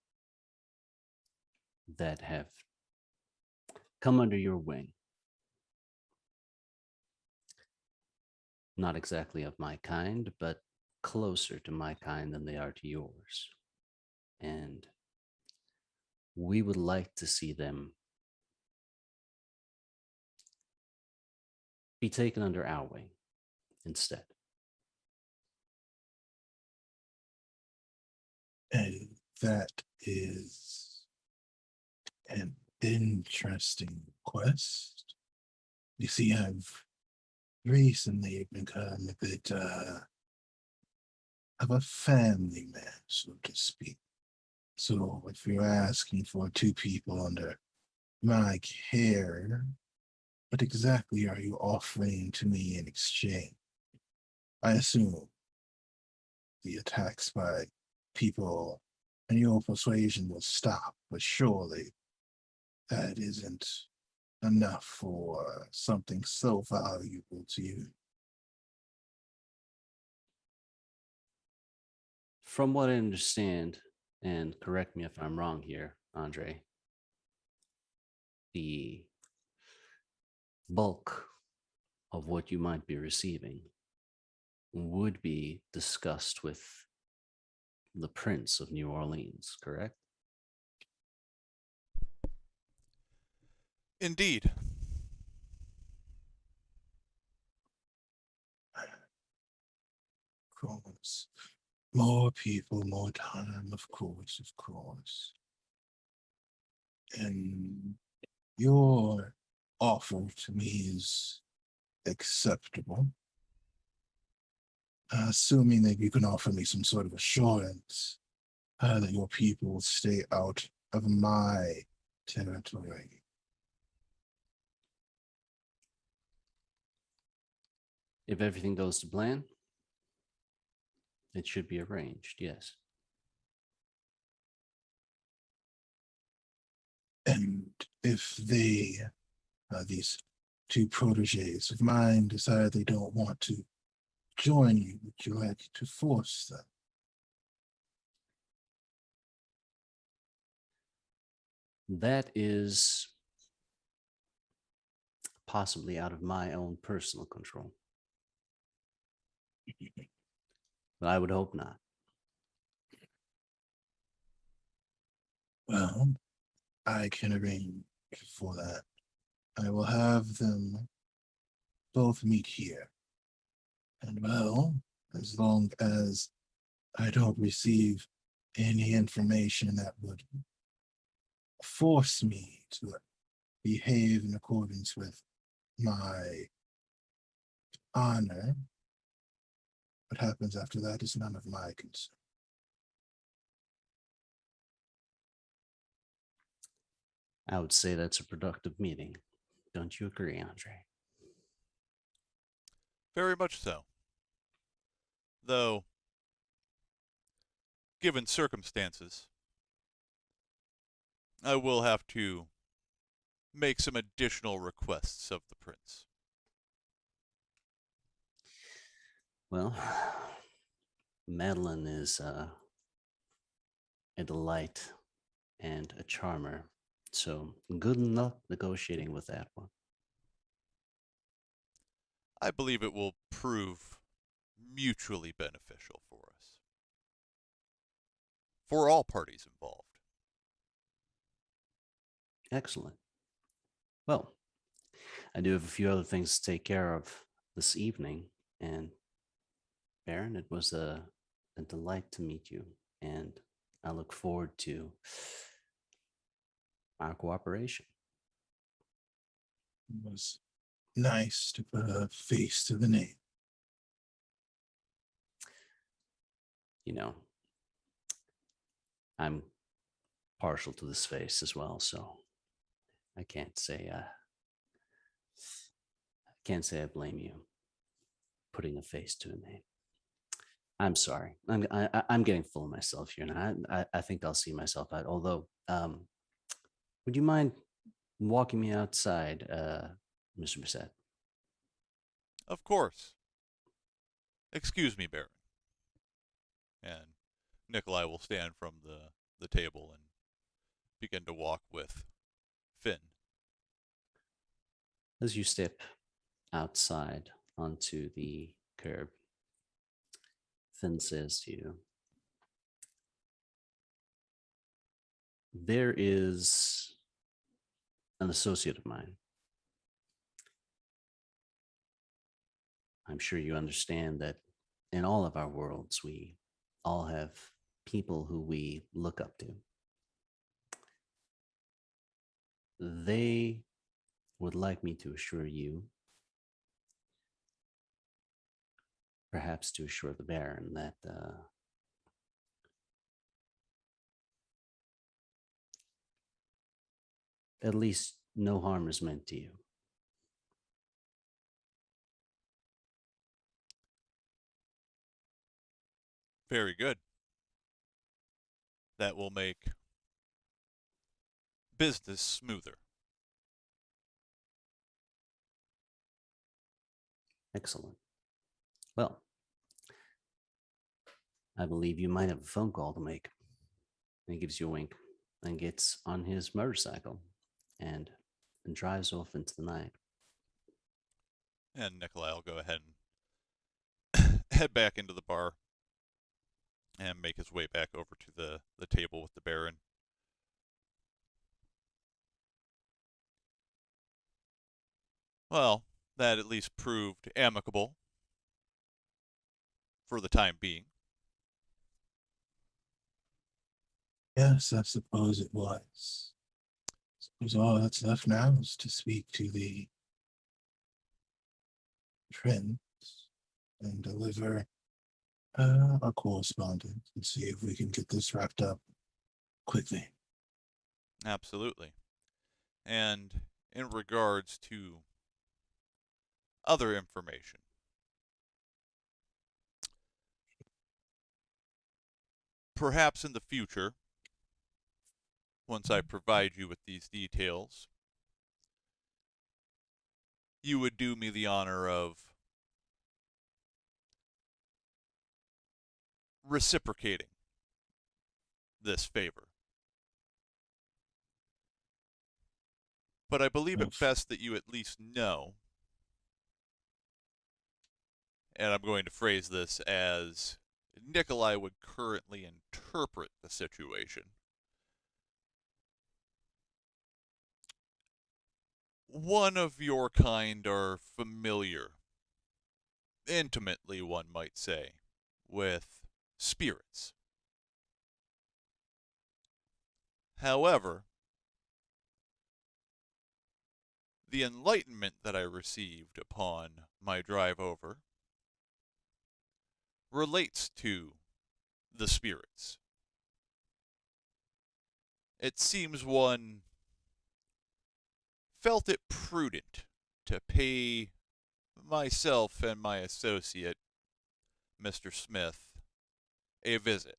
[SPEAKER 1] that have come under your wing. Not exactly of my kind, but closer to my kind than they are to yours. And we would like to see them be taken under our wing instead.
[SPEAKER 6] And that is an interesting quest. You see, I've recently become a bit of a family man, so to speak. So if you're asking for two people under my care, what exactly are you offering to me in exchange? I assume the attacks by people and your persuasion will stop, but surely that isn't enough for something so valuable to you.
[SPEAKER 1] From what I understand, and correct me if I'm wrong here, Andre, the bulk of what you might be receiving would be discussed with the Prince of New Orleans, correct?
[SPEAKER 2] Indeed.
[SPEAKER 6] Of course. More people, more time, of course, of course. And your offer to me is acceptable. Assuming that you can offer me some sort of assurance that your people will stay out of my territory.
[SPEAKER 1] If everything goes to plan, it should be arranged, yes.
[SPEAKER 6] And if they, these two proteges of mine, decide they don't want to join you, would you like to force them?
[SPEAKER 1] That is possibly out of my own personal control. But I would hope not.
[SPEAKER 6] Well, I can arrange for that. I will have them both meet here. And well, as long as I don't receive any information that would force me to behave in accordance with my honor, what happens after that is none of my concern.
[SPEAKER 1] I would say that's a productive meeting. Don't you agree, Andre?
[SPEAKER 2] Very much so. Though, given circumstances, I will have to make some additional requests of the prince.
[SPEAKER 1] Well, Madeline is a delight and a charmer. So good luck negotiating with that one.
[SPEAKER 2] I believe it will prove mutually beneficial for us. For all parties involved.
[SPEAKER 1] Excellent. Well, I do have a few other things to take care of this evening. And Baron, it was a delight to meet you. And I look forward to our cooperation.
[SPEAKER 6] It was nice to put a face to the name.
[SPEAKER 1] You know, I'm partial to this face as well, so I can't say I blame you putting a face to a name. I'm sorry. I'm getting full of myself here, and I think I'll see myself out. Although, would you mind walking me outside, Mr. Bissett?
[SPEAKER 2] Of course. Excuse me, Baron. And Nikolai will stand from the table and begin to walk with Finn.
[SPEAKER 1] As you step outside onto the curb, Finn says to you, there is an associate of mine. I'm sure you understand that in all of our worlds, we all have people who we look up to. They would like me to assure you, perhaps to assure the Baron, that at least no harm is meant to you.
[SPEAKER 2] Very good. That will make business smoother.
[SPEAKER 1] Excellent. Well, I believe you might have a phone call to make. And he gives you a wink and gets on his motorcycle and drives off into the night.
[SPEAKER 2] And Nikolai will go ahead and head back into the bar and make his way back over to the table with the Baron. Well, that at least proved amicable for the time being.
[SPEAKER 6] Yes, I suppose it was. I suppose all that's left now is to speak to the prince and deliver a correspondence and see if we can get this wrapped up quickly.
[SPEAKER 2] Absolutely. And in regards to other information, perhaps in the future, once I provide you with these details, you would do me the honor of reciprocating this favor. but I believe it
[SPEAKER 6] Oof.
[SPEAKER 2] best that you at least know, and I'm going to phrase this as Nikolai would currently interpret the situation. One of your kind are familiar, intimately one might say, with spirits. However, the enlightenment that I received upon my drive over relates to the spirits. It seems one felt it prudent to pay myself and my associate, Mr. Smith, a visit.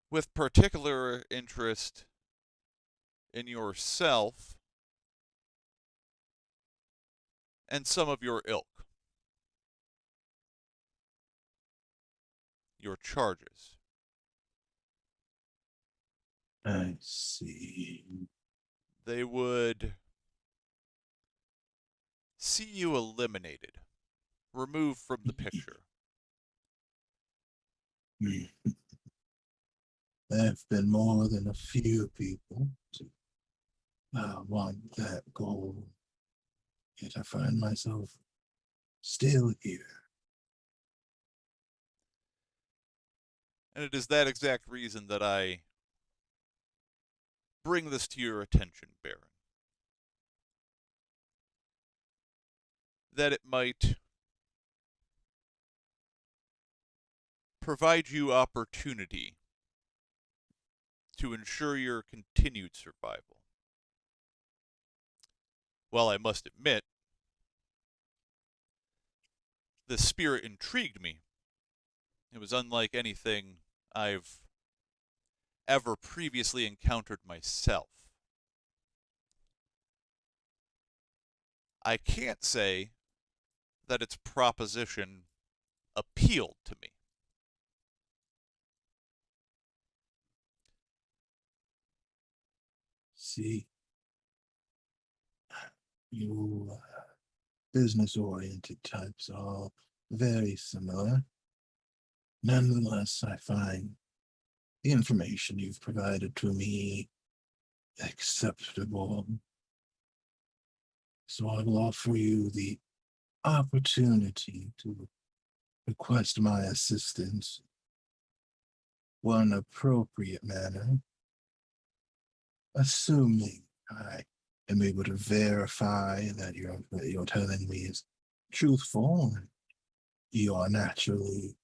[SPEAKER 2] With particular interest in yourself and some of your ilk, your charges.
[SPEAKER 6] I see.
[SPEAKER 2] They would see you eliminated, removed from the picture.
[SPEAKER 6] There have been more than a few people to want that goal, yet I find myself still here.
[SPEAKER 2] And it is that exact reason that I bring this to your attention, Baron. That it might provide you opportunity to ensure your continued survival. Well, I must admit, the spirit intrigued me. It was unlike anything I've ever previously encountered myself. I can't say that its proposition appealed to me.
[SPEAKER 6] See, you business-oriented types are very similar. Nonetheless, I find the information you've provided to me acceptable. So I will offer you the opportunity to request my assistance one appropriate manner, assuming I am able to verify that you're telling me is truthful and you are naturally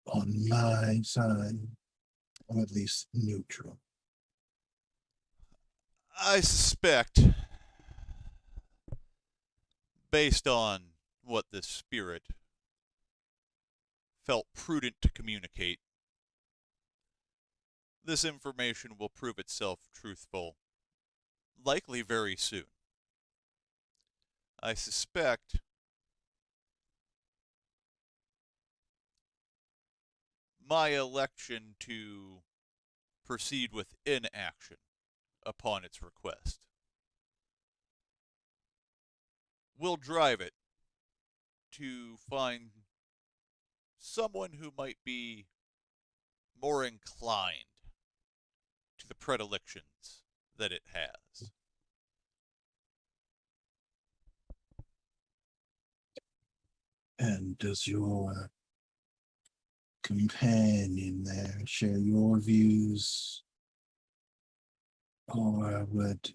[SPEAKER 6] on my side, or at least neutral.
[SPEAKER 2] I suspect, based on what this spirit felt prudent to communicate, this information will prove itself truthful, likely very soon. I suspect my election to proceed with inaction upon its request will drive it to find someone who might be more inclined to the predilections that it has.
[SPEAKER 6] And does your companion there share your views, or would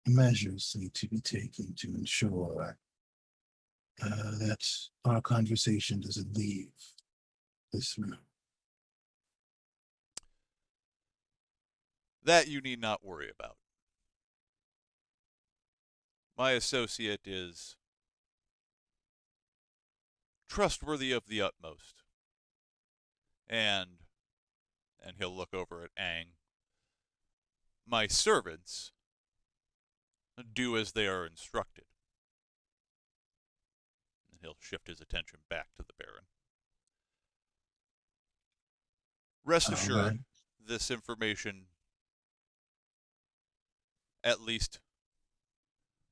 [SPEAKER 6] measures need to be taken to ensure that our conversation doesn't leave this room?
[SPEAKER 2] That you need not worry about. My associate is trustworthy of the utmost. And he'll look over at Aang, my servants do as they are instructed. And he'll shift his attention back to the Baron. Rest assured,
[SPEAKER 6] Alright.
[SPEAKER 2] this information at least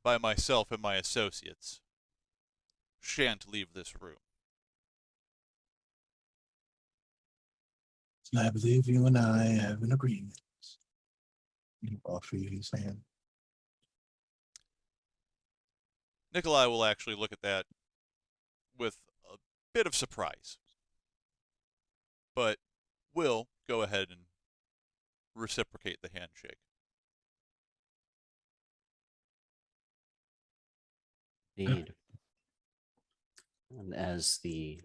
[SPEAKER 2] by myself and my associates, shan't leave this room.
[SPEAKER 6] I believe you and I have an agreement. You offer you his hand.
[SPEAKER 2] Nikolai will actually look at that with a bit of surprise, but will go ahead and reciprocate the handshake.
[SPEAKER 1] Indeed. And as the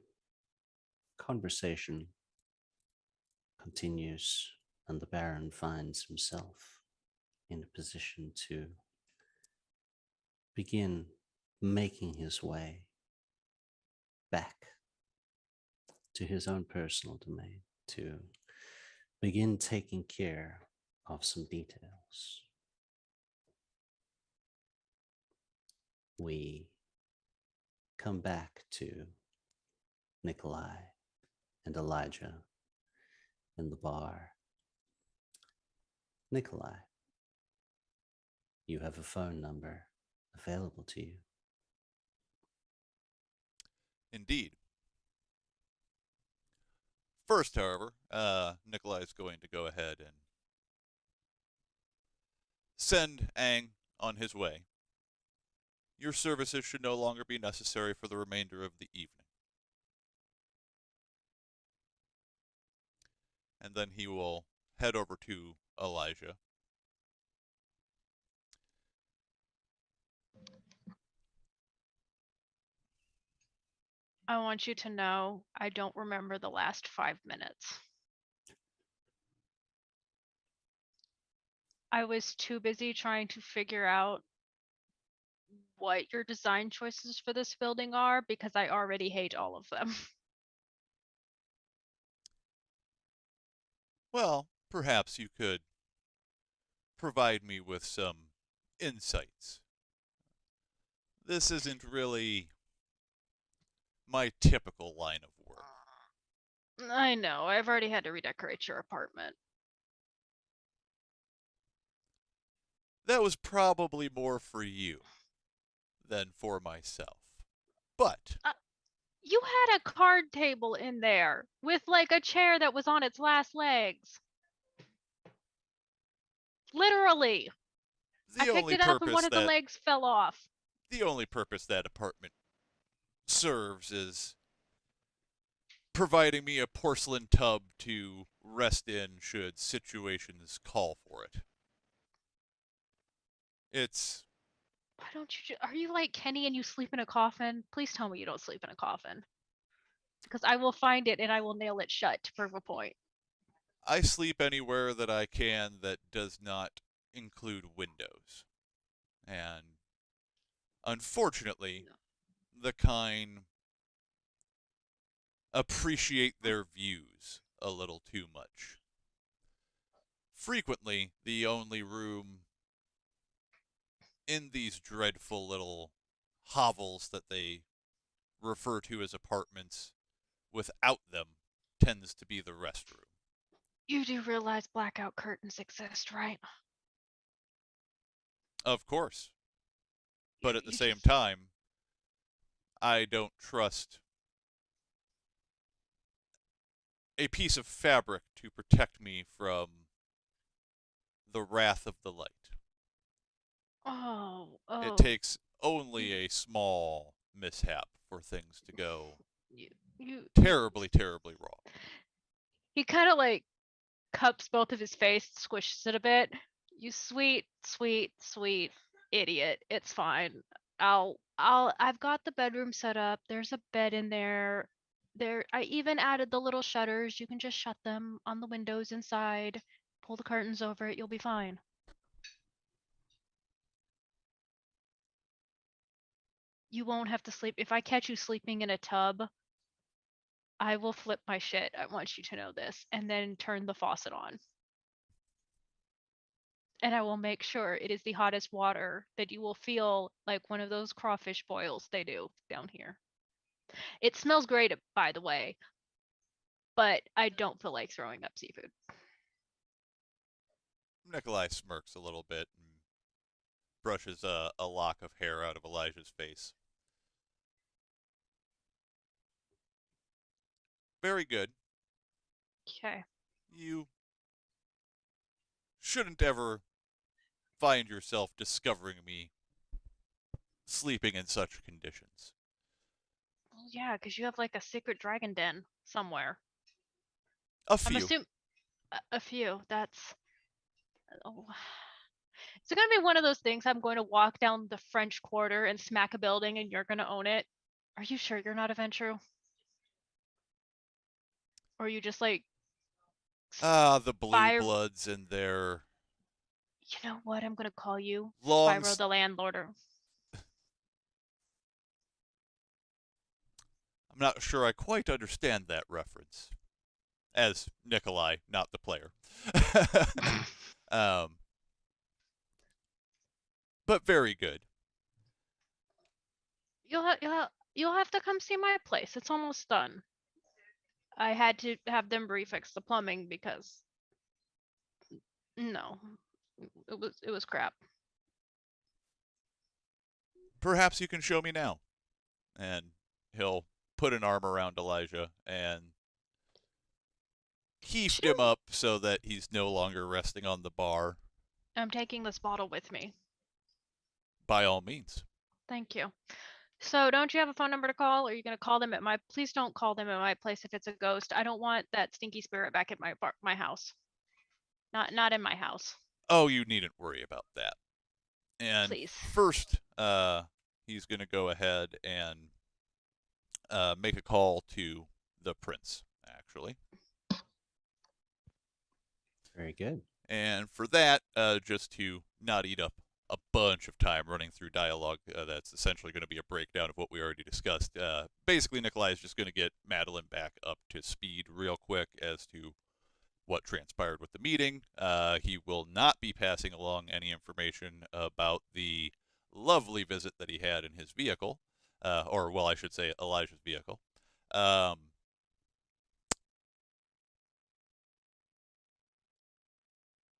[SPEAKER 1] conversation continues and the Baron finds himself in a position to begin making his way back to his own personal domain, to begin taking care of some details, we come back to Nikolai and Elijah in the bar. Nikolai, you have a phone number available to you.
[SPEAKER 2] Indeed. First, however, Nikolai is going to go ahead and send Aang on his way. Your services should no longer be necessary for the remainder of the evening. And then he will head over to Elijah.
[SPEAKER 3] I want you to know I don't remember the last 5 minutes. I was too busy trying to figure out what your design choices for this building are because I already hate all of them.
[SPEAKER 2] Well, perhaps you could provide me with some insights. This isn't really my typical line of work.
[SPEAKER 3] I know, I've already had to redecorate your apartment.
[SPEAKER 2] That was probably more for you than for myself. But
[SPEAKER 3] You had a card table in there with like a chair that was on its last legs. Literally. I picked it up and one of the legs fell off.
[SPEAKER 2] the only purpose that apartment serves is providing me a porcelain tub to rest in should situations call for it. It's
[SPEAKER 3] Why don't you are you like Kenny and you sleep in a coffin? Please tell me you don't sleep in a coffin. Because I will find it and I will nail it shut to prove a point.
[SPEAKER 2] I sleep anywhere that I can that does not include windows. And unfortunately, the kind appreciate their views a little too much. Frequently, the only room in these dreadful little hovels that they refer to as apartments without them tends to be the restroom.
[SPEAKER 3] You do realize blackout curtains exist, right?
[SPEAKER 2] Of course. But at the
[SPEAKER 3] You
[SPEAKER 2] same
[SPEAKER 3] just-
[SPEAKER 2] time, I don't trust a piece of fabric to protect me from the wrath of the light.
[SPEAKER 3] Oh.
[SPEAKER 2] It takes only a small mishap for things to go
[SPEAKER 3] You
[SPEAKER 2] terribly, terribly wrong.
[SPEAKER 3] He kind of like cups both of his face, squishes it a bit. You sweet, sweet, sweet idiot. It's fine. I've got the bedroom set up. There's a bed in there. I even added the little shutters. You can just shut them on the windows inside. Pull the curtains over it. You'll be fine. You won't have to sleep. If I catch you sleeping in a tub, I will flip my shit. I want you to know this. And then turn the faucet on. And I will make sure it is the hottest water that you will feel like one of those crawfish boils they do down here. It smells great, by the way, but I don't feel like throwing up seafood.
[SPEAKER 2] Nikolai smirks a little bit and brushes a lock of hair out of Elijah's face. Very good.
[SPEAKER 3] Okay.
[SPEAKER 2] You shouldn't ever find yourself discovering me sleeping in such conditions.
[SPEAKER 3] Well, yeah, because you have like a secret dragon den somewhere.
[SPEAKER 2] A
[SPEAKER 3] I'm
[SPEAKER 2] few.
[SPEAKER 3] assuming a few. That's. Oh. It's gonna be one of those things. I'm going to walk down the French Quarter and smack a building, and you're gonna own it. Are you sure you're not a Ventru? Or are you just like
[SPEAKER 2] The Blue
[SPEAKER 3] Spyro?
[SPEAKER 2] Bloods and their
[SPEAKER 3] You know what? I'm gonna call you
[SPEAKER 2] long.
[SPEAKER 3] Spyro the Landlorder.
[SPEAKER 2] I'm not sure I quite understand that reference. As Nikolai, not the player. But very good.
[SPEAKER 3] You'll have to come see my place. It's almost done. I had to have them refix the plumbing because no, it was crap.
[SPEAKER 2] Perhaps you can show me now. And he'll put an arm around Elijah and heaved him up so that he's no longer resting on the bar.
[SPEAKER 3] I'm taking this bottle with me.
[SPEAKER 2] By all means.
[SPEAKER 3] Thank you. So don't you have a phone number to call? Or are you gonna call them at my? Please don't call them at my place if it's a ghost. I don't want that stinky spirit back at my house. Not in my house.
[SPEAKER 2] Oh, you needn't worry about that. And
[SPEAKER 3] Please.
[SPEAKER 2] first, he's going to go ahead and make a call to the prince, actually.
[SPEAKER 1] Very good.
[SPEAKER 2] And for that, just to not eat up a bunch of time running through dialogue, that's essentially going to be a breakdown of what we already discussed. Basically, Nikolai is just going to get Madeline back up to speed real quick as to what transpired with the meeting. He will not be passing along any information about the lovely visit that he had in his vehicle, or, well, I should say Elijah's vehicle.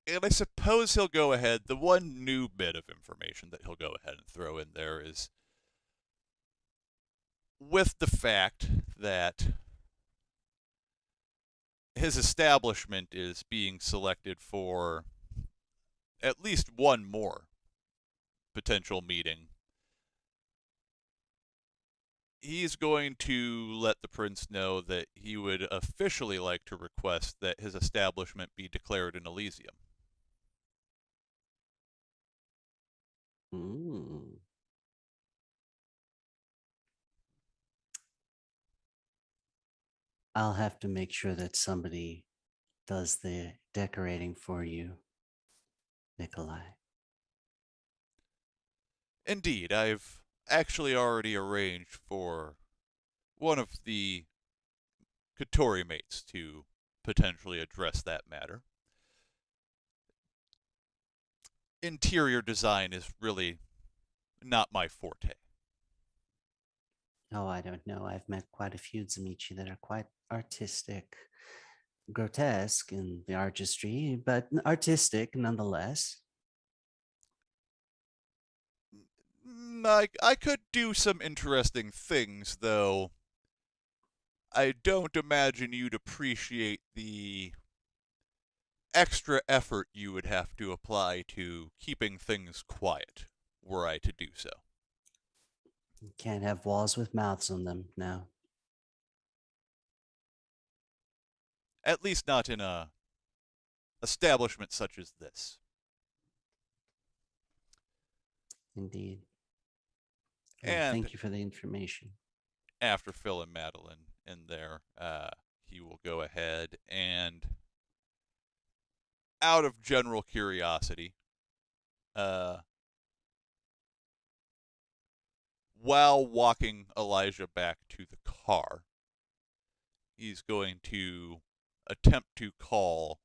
[SPEAKER 2] And I suppose he'll go ahead. The one new bit of information that he'll go ahead and throw in there is with the fact that his establishment is being selected for at least one more potential meeting. He's going to let the prince know that he would officially like to request that his establishment be declared an Elysium.
[SPEAKER 1] Mm. I'll have to make sure that somebody does the decorating for you, Nikolai.
[SPEAKER 2] Indeed, I've actually already arranged for one of the Katori mates to potentially address that matter. Interior design is really not my forte.
[SPEAKER 1] Oh, I don't know. I've met quite a few Zamichi that are quite artistic, grotesque in the artistry, but artistic nonetheless.
[SPEAKER 2] I could do some interesting things, though. I don't imagine you'd appreciate the extra effort you would have to apply to keeping things quiet were I to do so.
[SPEAKER 1] You can't have walls with mouths on them now.
[SPEAKER 2] At least not in a establishment such as this.
[SPEAKER 1] Indeed. Well,
[SPEAKER 2] And
[SPEAKER 1] thank you for the information.
[SPEAKER 2] after Phil and Madeline in there, he will go ahead and, out of general curiosity, while walking Elijah back to the car, he's going to attempt to call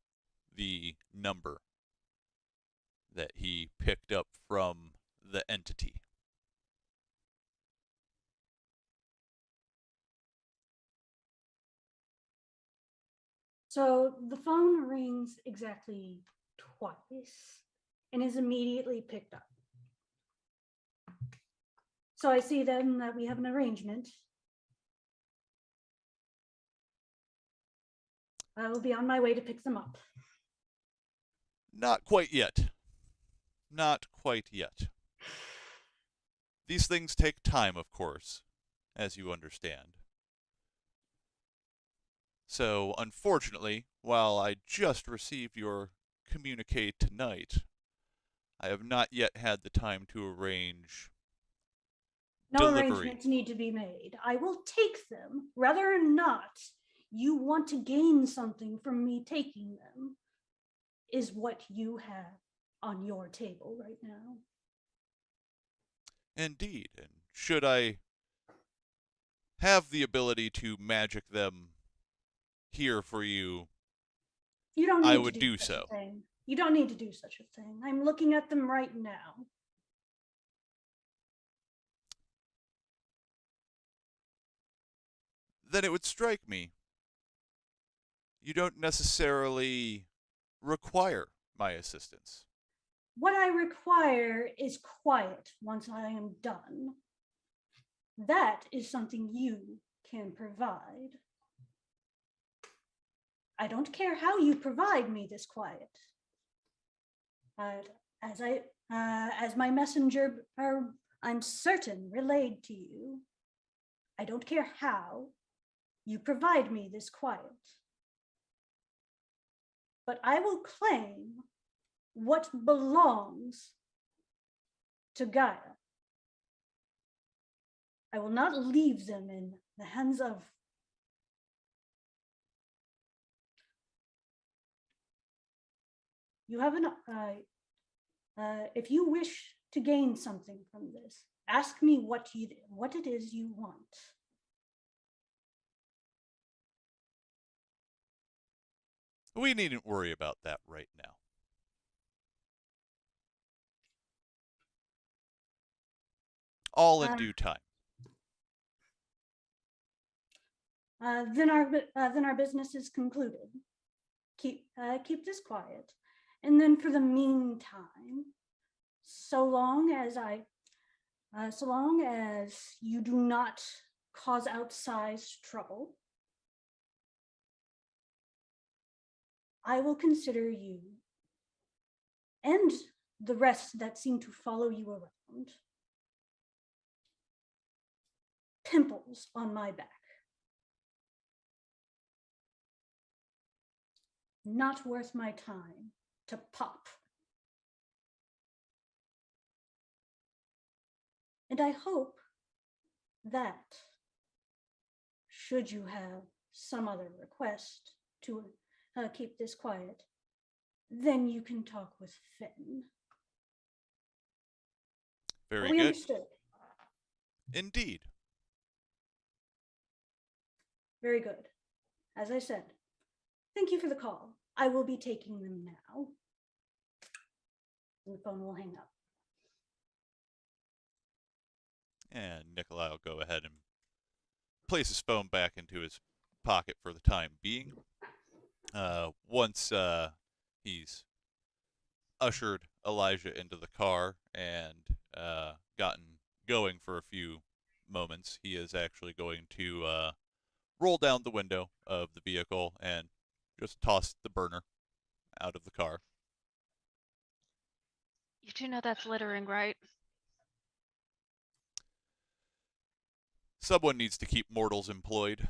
[SPEAKER 2] the number that he picked up from the entity.
[SPEAKER 4] So the phone rings exactly twice and is immediately picked up. So I see then that we have an arrangement. I will be on my way to pick them up.
[SPEAKER 2] Not quite yet. Not quite yet. These things take time, of course, as you understand. So, unfortunately, while I just received your communique tonight, I have not yet had the time to arrange
[SPEAKER 4] No
[SPEAKER 2] delivery.
[SPEAKER 4] arrangements need to be made. I will take them, whether or not you want to gain something from me taking them, is what you have on your table right now.
[SPEAKER 2] Indeed, and should I have the ability to magic them here for you,
[SPEAKER 4] You don't
[SPEAKER 2] I
[SPEAKER 4] need
[SPEAKER 2] would
[SPEAKER 4] to
[SPEAKER 2] do
[SPEAKER 4] such
[SPEAKER 2] so.
[SPEAKER 4] a thing. You don't need to do such a thing. I'm looking at them right now.
[SPEAKER 2] Then it would strike me you don't necessarily require my assistance.
[SPEAKER 4] What I require is quiet once I am done. That is something you can provide. I don't care how you provide me this quiet. As my messenger, I'm certain relayed to you. I don't care how you provide me this quiet. But I will claim what belongs to Gaia. I will not leave them in the hands of you have if you wish to gain something from this, ask me what it is you want.
[SPEAKER 2] We needn't worry about that right now. All in due time.
[SPEAKER 4] Then our business is concluded. Keep this quiet, and then for the meantime, so long as you do not cause outsized trouble, I will consider you and the rest that seem to follow you around pimples on my back. Not worth my time to pop. And I hope that, should you have some other request to keep this quiet, then you can talk with Finn.
[SPEAKER 2] Very
[SPEAKER 4] we
[SPEAKER 2] good.
[SPEAKER 4] Understood.
[SPEAKER 2] Indeed.
[SPEAKER 4] Very good. As I said, thank you for the call. I will be taking them now. And the phone will hang up.
[SPEAKER 2] And Nikolai will go ahead and place his phone back into his pocket for the time being. Once he's ushered Elijah into the car and gotten going for a few moments, he is actually going to roll down the window of the vehicle and just toss the burner out of the car.
[SPEAKER 3] You do know that's littering, right?
[SPEAKER 2] Someone needs to keep mortals employed.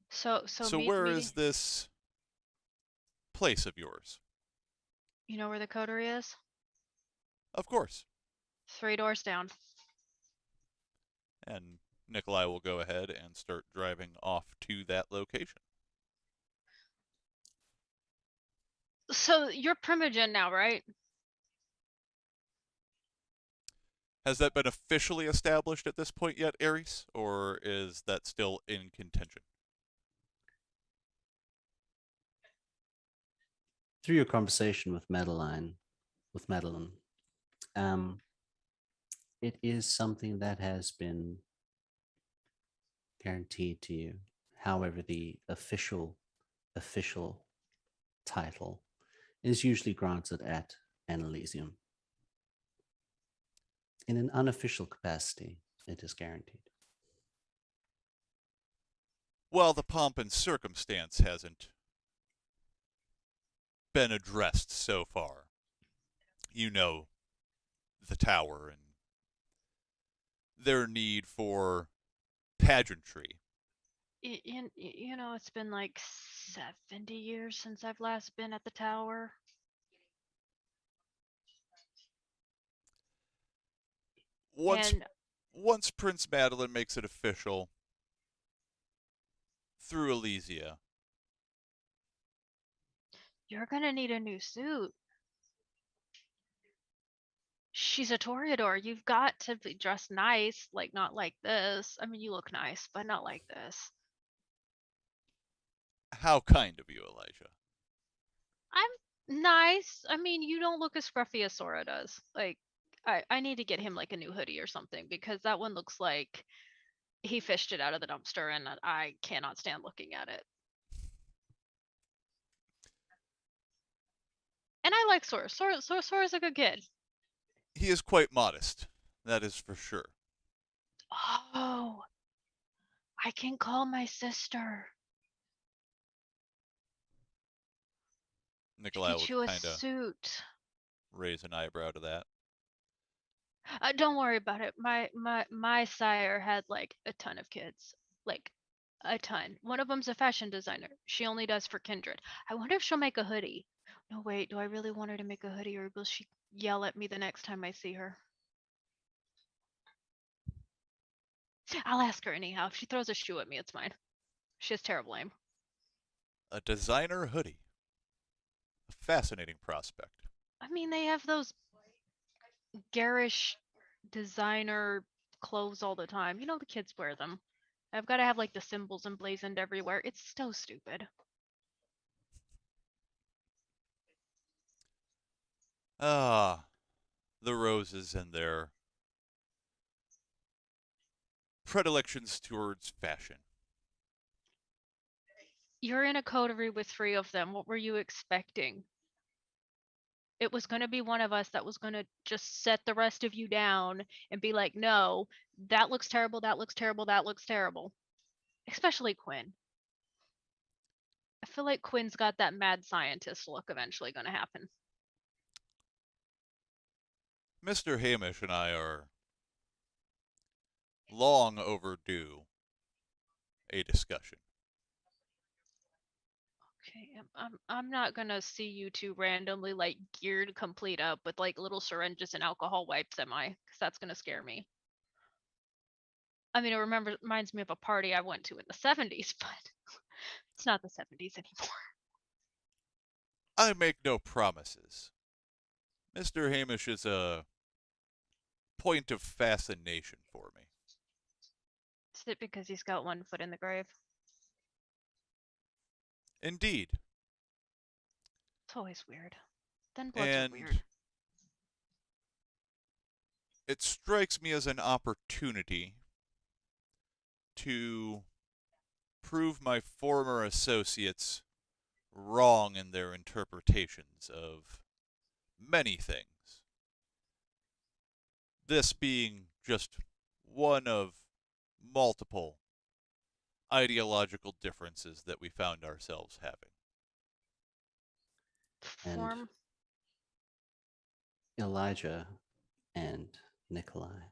[SPEAKER 3] So
[SPEAKER 2] where is this place of yours?
[SPEAKER 3] You know where the coterie is?
[SPEAKER 2] Of course.
[SPEAKER 3] 3 doors down.
[SPEAKER 2] And Nikolai will go ahead and start driving off to that location.
[SPEAKER 3] So you're Primogen now, right?
[SPEAKER 2] Has that been officially established at this point yet, Ares? Or is that still in contention?
[SPEAKER 1] Through your conversation with Madeline, it is something that has been guaranteed to you. However, the official title is usually granted at an Elysium. In an unofficial capacity, it is guaranteed.
[SPEAKER 2] Well, the pomp and circumstance hasn't been addressed so far. You know, the tower and their need for pageantry.
[SPEAKER 3] It's been like 70 years since I've last been at the tower.
[SPEAKER 2] Once
[SPEAKER 3] And
[SPEAKER 2] once Prince Madeline makes it official through Elysia,
[SPEAKER 3] you're gonna need a new suit. She's a Toreador. You've got to be dressed nice, like not like this. I mean, you look nice, but not like this.
[SPEAKER 2] how kind of you, Elijah.
[SPEAKER 3] I'm nice. I mean, you don't look as scruffy as Sora does. Like, I need to get him like a new hoodie or something because that one looks like he fished it out of the dumpster and I cannot stand looking at it. And I like Sora. Sora's a good kid.
[SPEAKER 2] He is quite modest, that is for sure.
[SPEAKER 3] Oh, I can call my sister.
[SPEAKER 2] Nikolai
[SPEAKER 3] Get
[SPEAKER 2] will
[SPEAKER 3] you a
[SPEAKER 2] kind of
[SPEAKER 3] suit.
[SPEAKER 2] raise an eyebrow to that.
[SPEAKER 3] Don't worry about it. My sire had like a ton of kids, like a ton. One of them's a fashion designer. She only does for Kindred. I wonder if she'll make a hoodie. No, wait. Do I really want her to make a hoodie, or will she yell at me the next time I see her? I'll ask her anyhow. If she throws a shoe at me, it's mine. She has terrible aim.
[SPEAKER 2] A designer hoodie. A fascinating prospect.
[SPEAKER 3] I mean, they have those garish designer clothes all the time. You know, the kids wear them. I've got to have like the symbols emblazoned everywhere. It's so stupid.
[SPEAKER 2] Ah, the roses and their predilections towards fashion.
[SPEAKER 3] You're in a coterie with 3 of them. What were you expecting? It was going to be one of us that was going to just set the rest of you down and be like, no, that looks terrible, that looks terrible, that looks terrible. Especially Quinn. I feel like Quinn's got that mad scientist look eventually going to happen.
[SPEAKER 2] Mr. Hamish and I are long overdue a discussion.
[SPEAKER 3] Okay, I'm not gonna see you two randomly like geared complete up with like little syringes and alcohol wipes, am I? Because that's gonna scare me. I mean, reminds me of a party I went to in the 70s, but it's not the 70s anymore.
[SPEAKER 2] I make no promises. Mr. Hamish is a point of fascination for me.
[SPEAKER 3] Is it because he's got one foot in the grave?
[SPEAKER 2] Indeed.
[SPEAKER 3] It's always weird. Then bloods are
[SPEAKER 2] And
[SPEAKER 3] weird.
[SPEAKER 2] it strikes me as an opportunity to prove my former associates wrong in their interpretations of many things. This being just one of multiple ideological differences that we found ourselves having.
[SPEAKER 1] And
[SPEAKER 3] Form.
[SPEAKER 1] Elijah and Nikolai,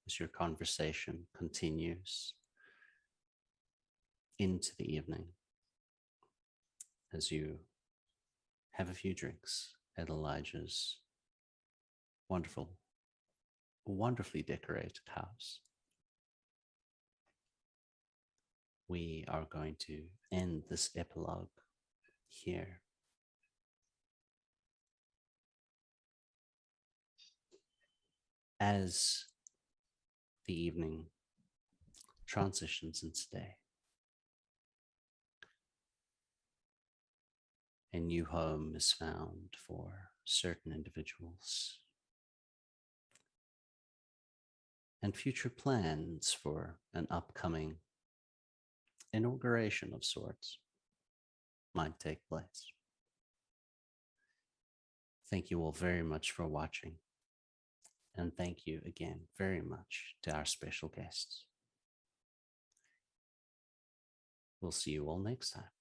[SPEAKER 1] as your conversation continues into the evening, as you have a few drinks at Elijah's wonderfully decorated house, we are going to end this epilogue here. As the evening transitions into day, a new home is found for certain individuals, and future plans for an upcoming inauguration of sorts might take place. Thank you all very much for watching. And thank you again very much to our special guests. We'll see you all next time.